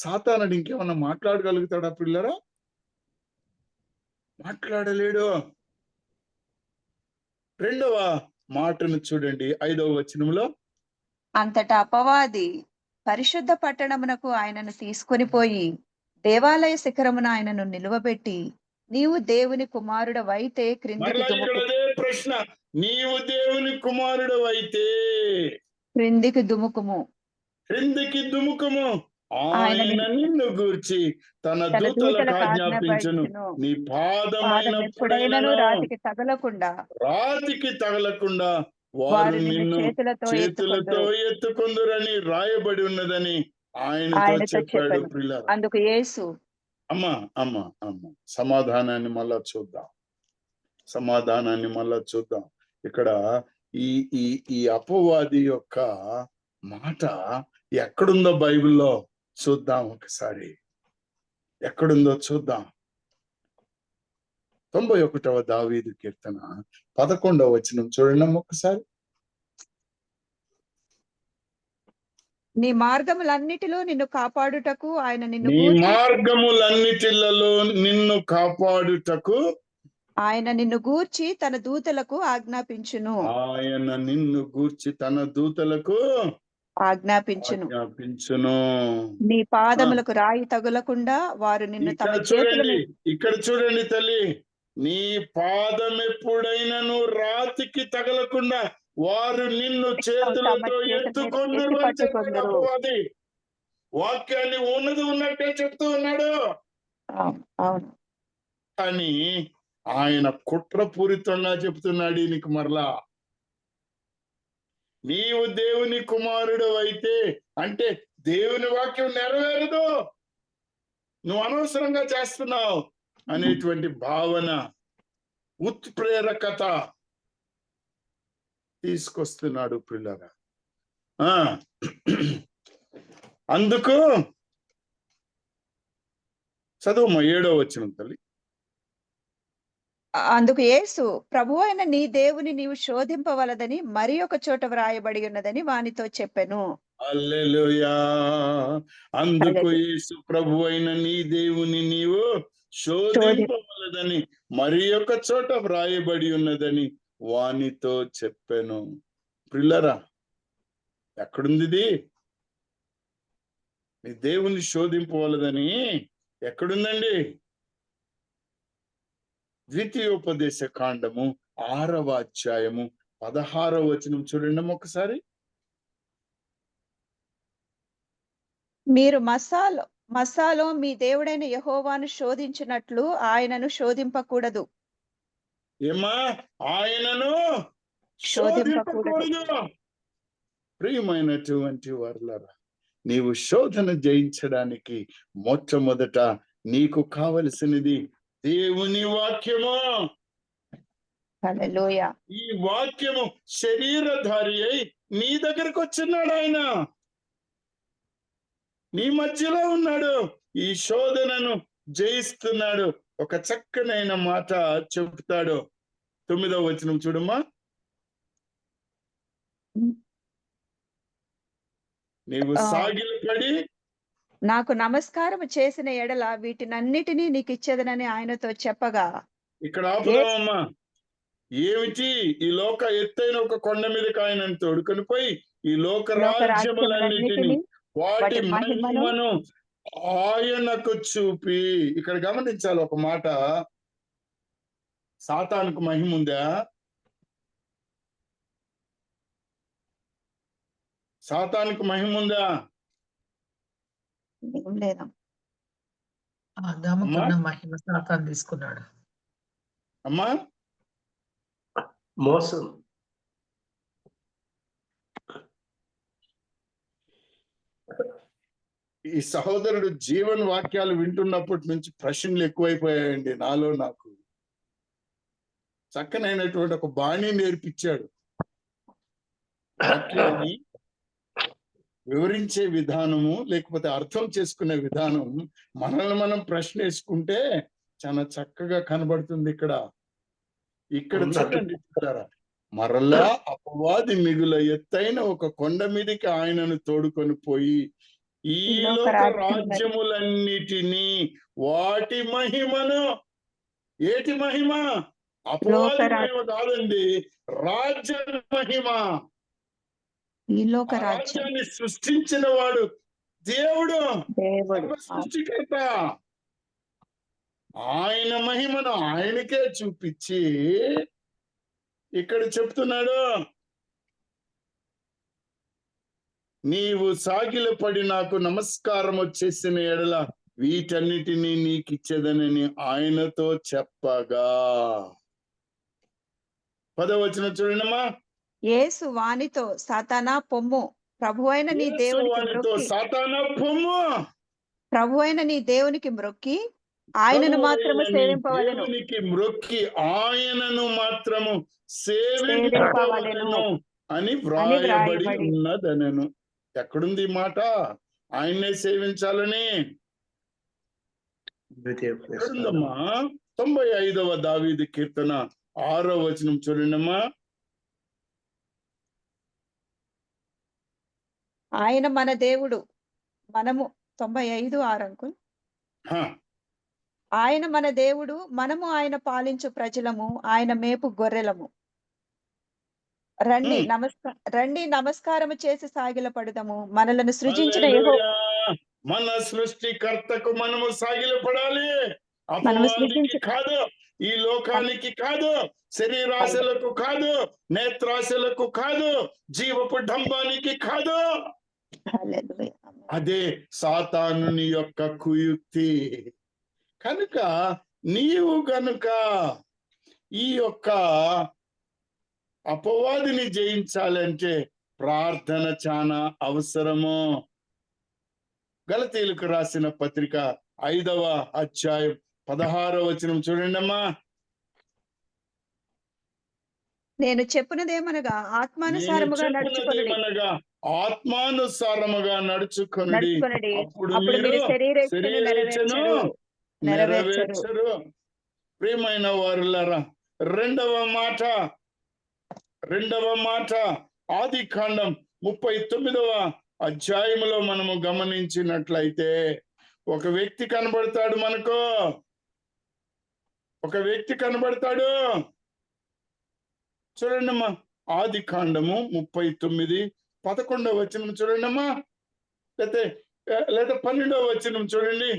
సాతానుడు ఇంకేమన్నా మాట్లాడగలుగుతాడా పిల్లరా? మాట్లాడలేడు. రెండవ మాటను చూడండి 5వ వచనంలో. అంతటా అపవాది పరిశుద్ధ పట్టణమునకు ఆయనను తీసుకొని పోయి దేవాలయ శిఖరమున ఆయనను నిలువబెట్టి నీవు దేవుని కుమారుడవైతే క్రిందికి మరలా ఇక్కడ దుముకు అదే ప్రశ్న, నీవు దేవుని కుమారుడు అయితే క్రిందికి దుముకుము, క్రిందికి దుముకము. ఆయన ఆయన నిన్ను గూర్చి తన తన దూతలకు దూతలకు ఆజ్ఞాపించును, ఆజ్ఞాపించును. నీ పాదం ఎప్పుడైనను పాదమైనప్పుడైనను రాతికి తగలకుండా రాతికి తగలకుండా వారు వారు నిన్ను నిన్ను చేతులతో చేతులతో ఎత్తుకొందురు ఎత్తుకొందురని రాయబడి ఉన్నదని ఆయనతో ఆయనతో చెప్పాడు. చెప్పాను. ప్రియులారా, అందుకు యేసు అమ్మా సమాధానాన్ని మళ్ళా చూద్దాం. సమాధానాన్ని మళ్ళా చూద్దాం. ఇక్కడ ఈ ఈ ఈ అపవాది యొక్క మాట ఎక్కడుందో బైబిల్లో చూద్దాం. ఒకసారి ఎక్కడుందో చూద్దాం. 91వ దావీదు కీర్తన 11వ వచనం చూడండి ఒకసారి. నీ మార్గములన్నిటిలో నిన్ను కాపాడుటకు ఆయన నిన్ను నీ గూర్చి మార్గములన్నిటిలలో నిన్ను కాపాడుటకు ఆయన నిన్ను గూర్చి తన దూతలకు ఆజ్ఞాపించును ఆయన నిన్ను గూర్చి తన దూతలకు ఆజ్ఞాపించును ఆజ్ఞాపించును. నీ పాదములకు రాయి తగులకుండా వారు నిన్ను తమ ఇక్కడ చేతుల చూడండి, మీద ఇక్కడ చూడండి తల్లి, నీ పాదం ఎప్పుడైనను రాతికి తగలకుండా వారు నిన్ను చేతులతో ఎత్తుకొందురు అని చెప్పాడు అపవాది. వాక్యాన్ని ఉన్నది ఉన్నట్టే చెప్తూ ఉన్నాడు. అవును కానీ ఆయన కుట్రపూరితంగా చెప్తున్నాడు నీకు మరలా, నీవు దేవుని కుమారుడు అయితే అంటే దేవుని వాక్యం నెరవేరదు, నువ్వు అనవసరంగా చేస్తున్నావు అనేటువంటి భావన, ఉత్ప్రేరకత తీసుకొస్తున్నాడు పిల్లగా. అందుకు చదువు 7వ వచనం తల్లి. అందుకు యేసు ప్రభు అయిన నీ దేవుని నీవు శోధింపవలదని మరి ఒక చోట వ్రాయబడి ఉన్నదని వానితో చెప్పెను. హల్లెలూయా. అందుకు యేసు ప్రభు అయిన నీ దేవుని నీవు శోధింపవలదని మరి ఒక చోట వ్రాయబడి ఉన్నదని వానితో చెప్పాను. ప్రిల్లరా, ఎక్కడుంది ఇది? నీ దేవుని శోధింపవలదని ఎక్కడుందండి? ద్వితీయోపదేశ కాండము 6వ అధ్యాయము 16వ వచనం చూడండి ఒకసారి. మీరు మస్సాలో మీ దేవుడైన యెహోవాను శోధించినట్లు ఆయనను శోధింపకూడదు. ఏమా? ఆయనను శోధింపకూడదు. శోధింపకూడదు. ప్రియమైనటువంటి వారులారా, నీవు శోధన జయించడానికి మొట్టమొదట నీకు కావలసినది దేవుని వాక్యము. హల్లెలూయా. ఈ వాక్యము శరీరధారి అయి నీ దగ్గరకు వచ్చినాడు. ఆయన నీ మధ్యలో ఉన్నాడు, ఈ శోధనను జయిస్తున్నాడు. ఒక చక్కనైన మాట చెప్తాడు. 9వ వచనం చూడమ్మా. నీవు సాగిలపడి నాకు నమస్కారం చేసిన ఎడల వీటినన్నిటినీ నీకు ఇచ్చేదనని ఆయనతో చెప్పగా. ఇక్కడ ఆపుదామమ్మా. ఏమిటి? ఈ లోక ఎత్తైన ఒక కొండ మీదకి ఆయనను తోడుకొని పోయి ఈ లోక రాజ్యములన్నిటిని వాటి మహిమను ఆయనకు చూపి. ఇక్కడ గమనించాలి ఒక మాట, సాతానుకు మహిమ ఉందా? సాతానుకు మహిమ ఉందా? లేదా? మహిమ సాతాను తీసుకున్నాడు. అమ్మా మోసం. ఈ సహోదరుడు జీవన్ వాక్యాలు వింటున్నప్పటి నుంచి ప్రశ్నలు ఎక్కువైపోయాయండి నాలో. నాకు చక్కనైనటువంటి ఒక బాణి నేర్పించాడు. వాక్యాన్ని వివరించే విధానము లేకపోతే అర్థం చేసుకునే విధానం మనల్ని మనం ప్రశ్న వేసుకుంటే చాలా చక్కగా కనబడుతుంది. ఇక్కడ చూడండి, మరలా అపవాది మిగుల ఎత్తైన ఒక కొండ మీదకి ఆయనను తోడుకొని పోయి ఈ లోక రాజ్యములన్నిటినీ వాటి మహిమను ఏటి మహిమ? అపవాది మహిమ కాదండి, రాజ్య మహిమ. ఈ లోక ఆ రాజ్యం రాజ్యాన్ని సృష్టించిన వాడు దేవుడు, దేవుడు. సృష్టికర్త. ఆయన మహిమను ఆయనకే చూపించి ఇక్కడ చెప్తున్నాడు, నీవు సాగిలపడి నాకు నమస్కారం వచ్చేసిన ఎడల వీటన్నిటినీ నీకు ఇచ్చేదనని ఆయనతో చెప్పగా. 10వ వచనం చూడండమ్మా. యేసు వానితో, సాతానా పొమ్ము, ప్రభువైన నీ దేవునికి మ్రొక్కి, సాతానా పొమ్ము, ప్రభువైన నీ దేవునికి మ్రొక్కి ఆయనను మాత్రము సేవింపవలెను. దేవునికి మ్రొక్కి ఆయనను మాత్రము సేవింపవలెను అని వ్రాయబడి ఉన్నదనను. ఎక్కడుంది ఈ మాట? ఆయన్నే సేవించాలని ఎక్కడుందమ్మా? 95వ దావీదు కీర్తన 6వ వచనం చూడండమ్మా. ఆయన మన దేవుడు, మనము 95:6 అంకుల్. ఆయన మన దేవుడు, మనము ఆయన పాలించు ప్రజలము, ఆయన మేపు గొర్రెలము. రండి నమస్కారము చేసి సాగిలపడుదము. మనలను సృజించిన యెహోవా, మన సృష్టికర్తకు మనము సాగిలపడాలి. అపవాదికి కాదు, ఈ లోకానికి కాదు, శరీరాశలకు కాదు, నేత్రాశలకు కాదు, జీవపు డంబానికి కాదు. అదే సాతానుని యొక్క కుయుక్తి. కనుక నీవు గనుక ఈ యొక్క అపవాదిని జయించాలంటే ప్రార్థన చాలా అవసరము. గలతీయులకు రాసిన పత్రిక 5వ అధ్యాయం 16వ వచనం చూడండమ్మా. నేను చెప్పునదేమనగా ఆత్మానుసారముగా నడుచుకొనుడి, అప్పుడు మీరు శరీరేచ్ఛను నెరవేర్చరు. ప్రియమైన వారులారా, రెండవ మాట ఆదికాండం 39వ అధ్యాయములో మనము గమనించినట్లయితే ఒక వ్యక్తి కనబడతాడు మనకు. ఒక వ్యక్తి కనబడతాడు. చూడండమ్మా, ఆదికాండము 39 11వ వచనం చూడండమ్మా, లేదా 12వ వచనం చూడండి.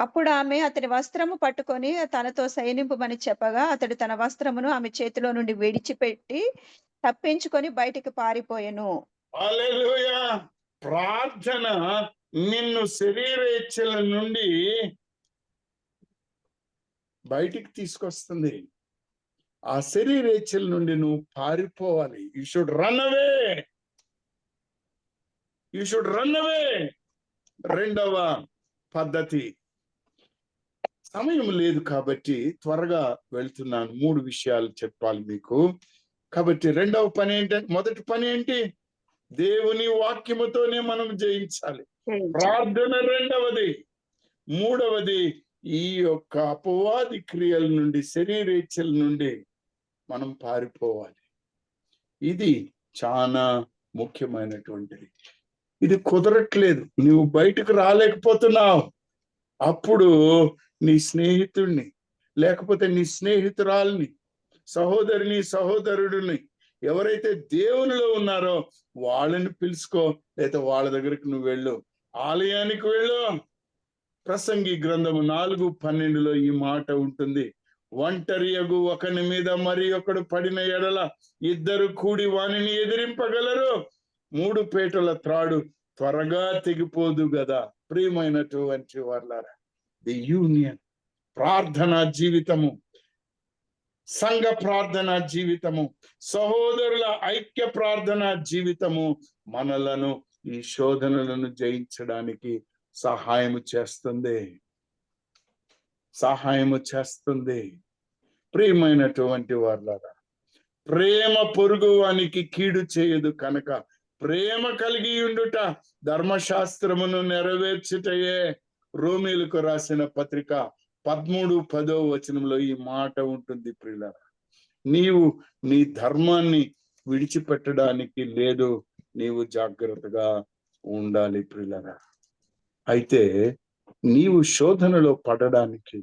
అప్పుడు ఆమె అతని వస్త్రము పట్టుకొని తనతో సైనింపుమని చెప్పగా, అతడు తన వస్త్రమును ఆమె చేతిలో నుండి విడిచిపెట్టి తప్పించుకొని బయటికి పారిపోయెను. హల్లెలూయా. ప్రార్థన నిన్ను శరీరేచ్ఛల నుండి బయటికి తీసుకొస్తుంది. ఆ శరీరేచ్ఛల నుండి నువ్వు పారిపోవాలి. You should run away. రెండవ పద్ధతి. సమయం లేదు కాబట్టి త్వరగా వెళ్తున్నాను. 3 విషయాలు చెప్పాలి మీకు. కాబట్టి రెండవ పని ఏంటంటే, మొదటి పని ఏంటి? దేవుని వాక్యముతోనే మనం జయించాలి. ప్రార్థన రెండవది. మూడవది, ఈ యొక్క అపవాది క్రియల నుండి, శరీరేచ్ఛల నుండి మనం పారిపోవాలి. ఇది చాలా ముఖ్యమైనటువంటిది. ఇది కుదరట్లేదు, నువ్వు బయటకు రాలేకపోతున్నావు. అప్పుడు నీ స్నేహితుడిని, లేకపోతే నీ స్నేహితురాల్ని, సహోదరిని, సహోదరుడిని, ఎవరైతే దేవునిలో ఉన్నారో వాళ్ళని పిలుచుకో, లేదా వాళ్ళ దగ్గరికి నువ్వు వెళ్ళు. ఆలయానికి వెళ్ళు. ప్రసంగి గ్రంథము 4:12లో ఈ మాట ఉంటుంది. ఒంటరియగు ఒకని మీద మరి ఒకడు పడిన ఎడల 2 కూడి వానిని ఎదిరింపగలరు. 3 పేటల త్రాడు త్వరగా తెగిపోదు కదా. ప్రియమైనటువంటి వాళ్ళారా, ది యూనియన్, ప్రార్థనా జీవితము, సంఘ ప్రార్థనా జీవితము, సహోదరుల ఐక్య ప్రార్థనా జీవితము మనలను ఈ శోధనలను జయించడానికి సహాయము చేస్తుంది. ప్రియమైనటువంటి వాళ్ళారా, ప్రేమ పొరుగువానికి కీడు చేయదు కనుక ప్రేమ కలిగి ఉండుట ధర్మశాస్త్రమును నెరవేర్చుటయే. రోమీలకు రాసిన పత్రిక 13:10వ వచనంలో ఈ మాట ఉంటుంది. ప్రియులారా, నీవు నీ ధర్మాన్ని విడిచిపెట్టడానికి లేదు, నీవు జాగ్రత్తగా ఉండాలి. ప్రియులారా, అయితే నీవు శోధనలో పడడానికి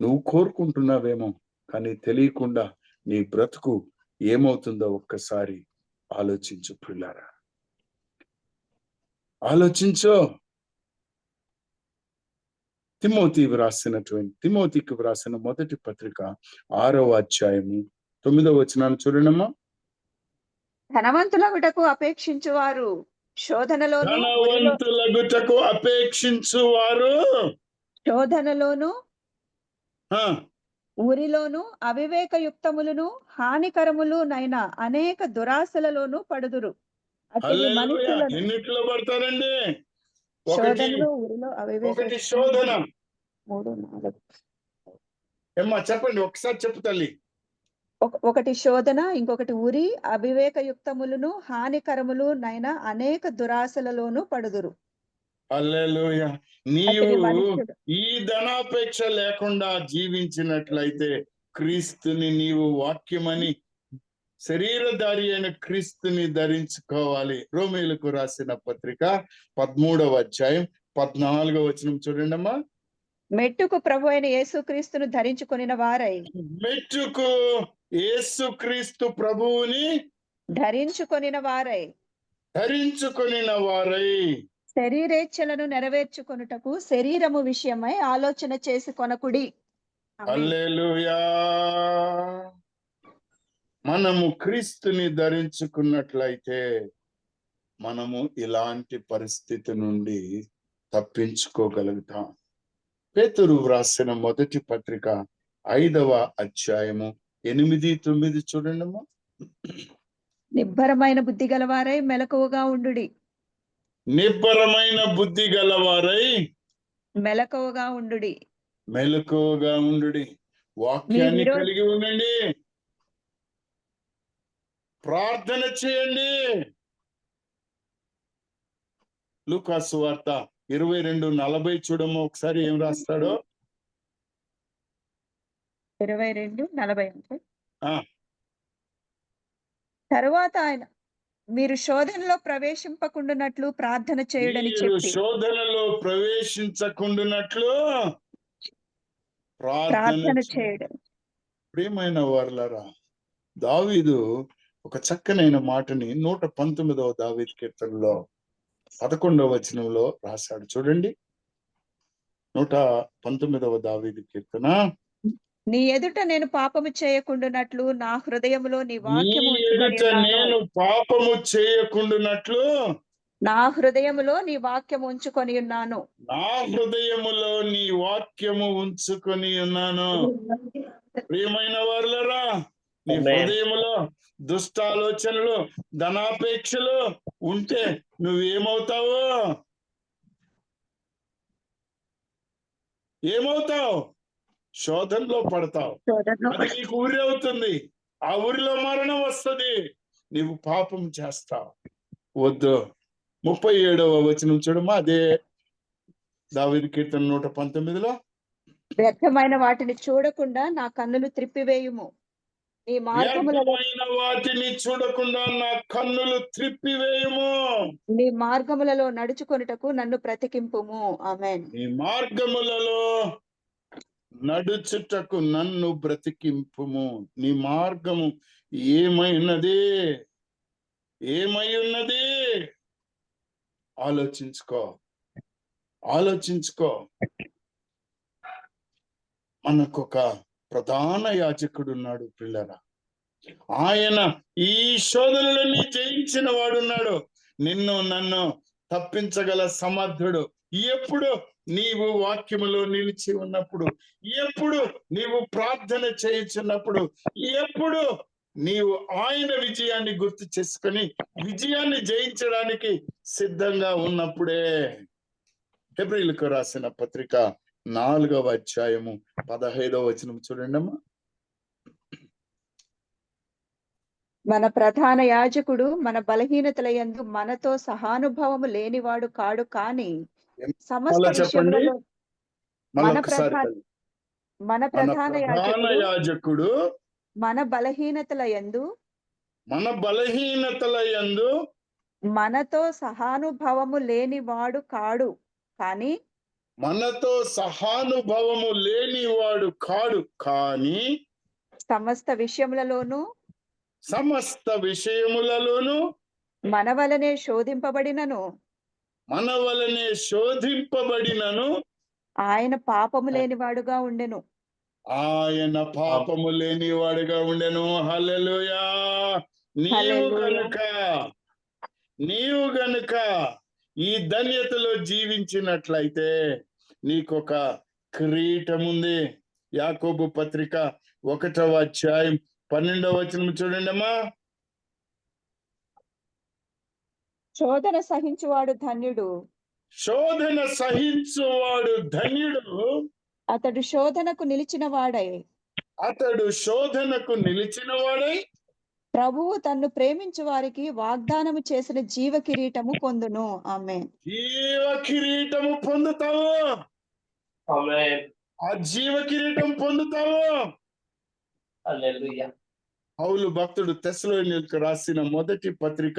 నువ్వు కోరుకుంటున్నావేమో, కానీ తెలియకుండా నీ బ్రతుకు ఏమవుతుందో ఒక్కసారి ఆలోచించు పిల్లారా, ఆలోచించో. తిమోతికి వ్రాసిన మొదటి పత్రిక 6వ అధ్యాయము 9వ వచనాన్ని చూడండమ్మా. ధనవంతులగుటకు అపేక్షించువారు శోధనలోను ధనవంతులగుటకు అపేక్షించువారు శోధనలోను ఊరిలోను అవివేకయుక్తములను హానికరములు నైన అనేక దురాశలలోను పడుదురు. ఎన్నిట్లో పడతారండి? శోధనలు, ఊరిలో ఒకటి శోధన. 3, 4. ఏమ్మా చెప్పండి, ఒకసారి చెప్పు తల్లి. ఒకటి శోధన, ఇంకొకటి ఊరి అవివేకయుక్తములను హానికరములు నైన అనేక దురాశలలోను పడుదురు. హల్లెలూయా. నీవు ఈ ధనాపేక్ష లేకుండా జీవించినట్లయితే క్రీస్తుని నీవు వాక్యమని శరీరధారి అయిన క్రీస్తుని ధరించుకోవాలి. రోమీయులకు రాసిన పత్రిక 13వ అధ్యాయం 14వ వచనం చూడండి అమ్మా. మెట్టుకు ప్రభు అయిన యేసుక్రీస్తును ధరించుకొనిన వారై, మెట్టుకు యేసుక్రీస్తు ప్రభువుని ధరించుకొనిన వారై శరీరేచ్ఛలను నెరవేర్చుకొనుటకు శరీరము విషయమై ఆలోచన చేసి కొనకుడి. హల్లెలూయా. మనము క్రీస్తుని ధరించుకున్నట్లయితే మనము ఇలాంటి పరిస్థితి నుండి తప్పించుకోగలుగుతాం. పేతురు వ్రాసిన మొదటి పత్రిక 5వ అధ్యాయము 8, 9 చూడండమ్మా. నిబ్బరమైన బుద్ధి గలవారై మెలకువగా ఉండుడి. నిబ్బరమైన బుద్ధి గలవారై మెలకువగా ఉండుడి. వాక్యాన్ని కలిగి ఉండండి, ప్రార్థన చేయండి. లూకాసు వార్త 22:40 చూడము ఒకసారి, ఏం రాస్తాడో. 22:40. తరువాత ఆయన, మీరు శోధనలో ప్రవేశింపకుండునట్లు ప్రార్థన చేయుడని చెప్పి, శోధనలో ప్రవేశించకుండునట్లు ప్రార్థన చేయుడు. ప్రియమైన వారలారా, దావీదు ఒక చక్కనైన మాటని 119వ దావీదు కీర్తనలో 11వ వచనంలో రాశాడు. చూడండి, 119వ దావీదు కీర్తన. నీ ఎదుట నేను పాపము చేయకుండునట్లు నా హృదయములో నీ వాక్యము ఉంచుకొని ఉన్నాను. ప్రియమైన వారలారా, నీ హృదయములో దుష్టాలోచనలు, ధనాపేక్షలు ఉంటే నువ్వేమవుతావు? శోధనలో పడతావు. అది నీకు ఊరి అవుతుంది, ఆ ఊరిలో మరణం వస్తుంది, నీవు పాపం చేస్తావు. వద్దు. 37వ వచనం చూడమ్మా, అదే దావీదు కీర్తన 119లో. వ్యర్థమైన వాటిని చూడకుండా నా కన్నులు త్రిప్పివేయుము. నీ మార్గములలో నడుచుకొనుటకు నన్ను బ్రతికింపుము. ఆమేన్. నీ మార్గములలో నడుచుటకు నన్ను బ్రతికింపుము. నీ మార్గము ఏమై ఉన్నది? ఆలోచించుకో. మనకొక ప్రధాన యాజకుడు ఉన్నాడు పిల్లరా. ఆయన ఈ శోధనలన్నీ జయించిన వాడున్నాడు. నిన్ను నన్ను తప్పించగల సమర్థుడు. ఎప్పుడు నీవు వాక్యములో నిలిచి ఉన్నప్పుడు, ఎప్పుడు నీవు ప్రార్థన చేయించున్నప్పుడు, ఎప్పుడు నీవు ఆయన విజయాన్ని గుర్తు చేసుకొని విజయాన్ని జయించడానికి సిద్ధంగా ఉన్నప్పుడే. హెబ్రీయులకు రాసిన పత్రిక 4వ అధ్యాయము 15వ వచనం చూడండి అమ్మా. మన ప్రధాన యాజకుడు మన బలహీనతల యందు మనతో సహానుభవము లేనివాడు కాడు, కానీ సమస్త విషయములలో మన ప్రధాన యాజకుడు మన బలహీనతల యందు మనతో సహానుభవము లేనివాడు కాడు, కానీ మనతో సహానుభవము లేనివాడు కాడు, కానీ సమస్త విషయములలోనూ సమస్త విషయములలోనూ మన వలనే శోధింపబడినను మన వలనే శోధింపబడినను ఆయన పాపము లేనివాడుగా ఉండెను. ఆయన పాపము లేనివాడుగా ఉండెను. హల్లెలూయా. నీవు గనుక ఈ ధన్యతలో జీవించినట్లయితే నీకొక కిరీటం ఉంది. యాకోబు పత్రిక 1వ అధ్యాయం 12వ వచనం చూడండి అమ్మా. శోధన సహించువాడు ధన్యుడు. శోధన సహించువాడు ధన్యుడు. అతడు శోధనకు నిలిచిన వాడై ప్రభువు తన్ను ప్రేమించు వారికి వాగ్దానము చేసిన జీవ కిరీటము పొందును. ఆమేన్. జీవ కిరీటము పొందుతావు. ఆమేన్. ఆ జీవ కిరీటం పొందుతావు. హల్లెలూయా. పౌలు భక్తుడు తెస్సలోనికీయులకు రాసిన మొదటి పత్రిక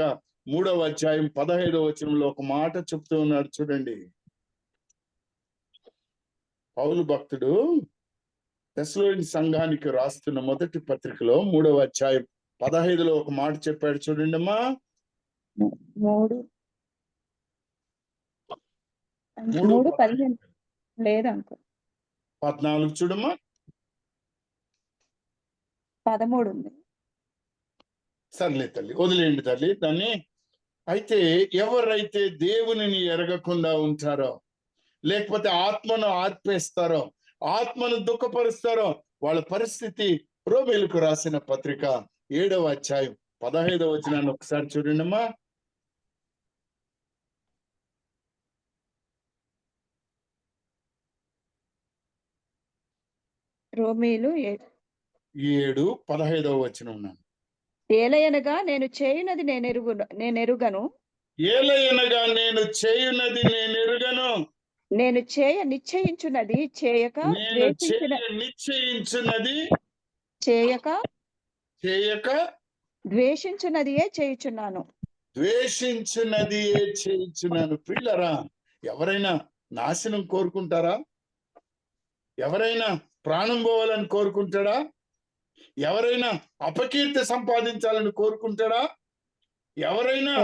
3వ అధ్యాయం 15వ వచనంలో ఒక మాట చెప్తూ ఉన్నాడు చూడండి. పౌలు భక్తుడు తెస్సలోని సంఘానికి రాస్తున్న మొదటి పత్రికలో 3వ అధ్యాయం 15లో ఒక మాట చెప్పాడు చూడండి అమ్మా. 3:15 లేదనుకో, 14 చూడమ్మా. 13 ఉంది. సర్లే తల్లి, వదిలేయండి తల్లి దాన్ని. అయితే ఎవరైతే దేవునిని ఎరగకుండా ఉంటారో, లేకపోతే ఆత్మను ఆర్పేస్తారో, ఆత్మను దుఃఖపరుస్తారో, వాళ్ళ పరిస్థితి రోమీయులకు రాసిన పత్రిక 7వ అధ్యాయం 15వ వచనాన్ని ఒకసారి చూడండి అమ్మా. రోమీయులు 7:15వ వచనం. ఏలయనగా నేను చేయునది నేనెరుగను, ఏలయనగా నేను చేయునది నేనెరుగను, నేను చేయ నిశ్చయించున్నది చేయక ద్వేషించున్నదియే చేయుచున్నాను. ద్వేషించున్నదియే చేయుచున్నాను. పిల్లరా, ఎవరైనా నాశనం కోరుకుంటారా? ఎవరైనా ప్రాణం పోవాలని కోరుకుంటాడా? ఎవరైనా అపకీర్తి సంపాదించాలని కోరుకుంటాడా? ఎవరైనా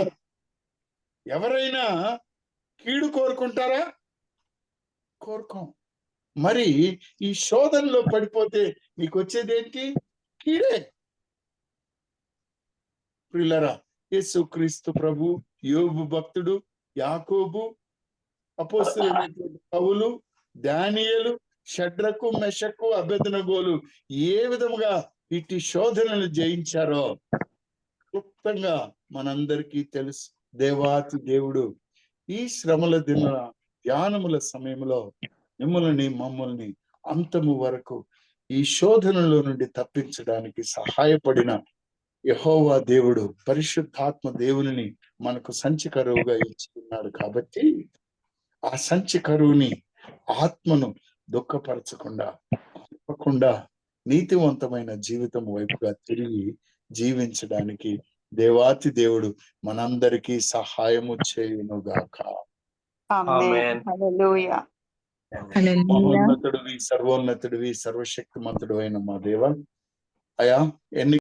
కీడు కోరుకుంటారా? కోరుకోం. మరి ఈ శోధనలో పడిపోతే నీకు వచ్చేది ఏంటి? కీడే. ప్రియులరా, యేసుక్రీస్తు ప్రభు, యోబు భక్తుడు, యాకోబు, అపోస్తలులైనటువంటి పౌలు, దానియేలు, షడ్రకు, మెషకు, అబేద్నెగోలు ఏ విధముగా ఇట్టి శోధనలు జయించారో క్లుప్తంగా మనందరికీ తెలుసు. దేవాతి దేవుడు ఈ శ్రమల దిన ధ్యానముల సమయంలో మమ్మల్ని అంతము వరకు ఈ శోధనలో నుండి తప్పించడానికి సహాయపడిన యెహోవా దేవుడు, పరిశుద్ధాత్మ దేవుని మనకు సంచి కరువుగా ఇచ్చి ఉన్నాడు. కాబట్టి ఆ సంచి కరువుని, ఆత్మను దుఃఖపరచకుండా నీతివంతమైన జీవితం వైపుగా తిరిగి జీవించడానికి దేవాతి దేవుడు మనందరికీ సహాయము చేయునుగాక. ఆమేన్. హల్లెలూయా. మహోన్నతుడివి, సర్వోన్నతుడివి, సర్వశక్తిమంతుడు అయిన మా దేవ, అయా ఎన్ని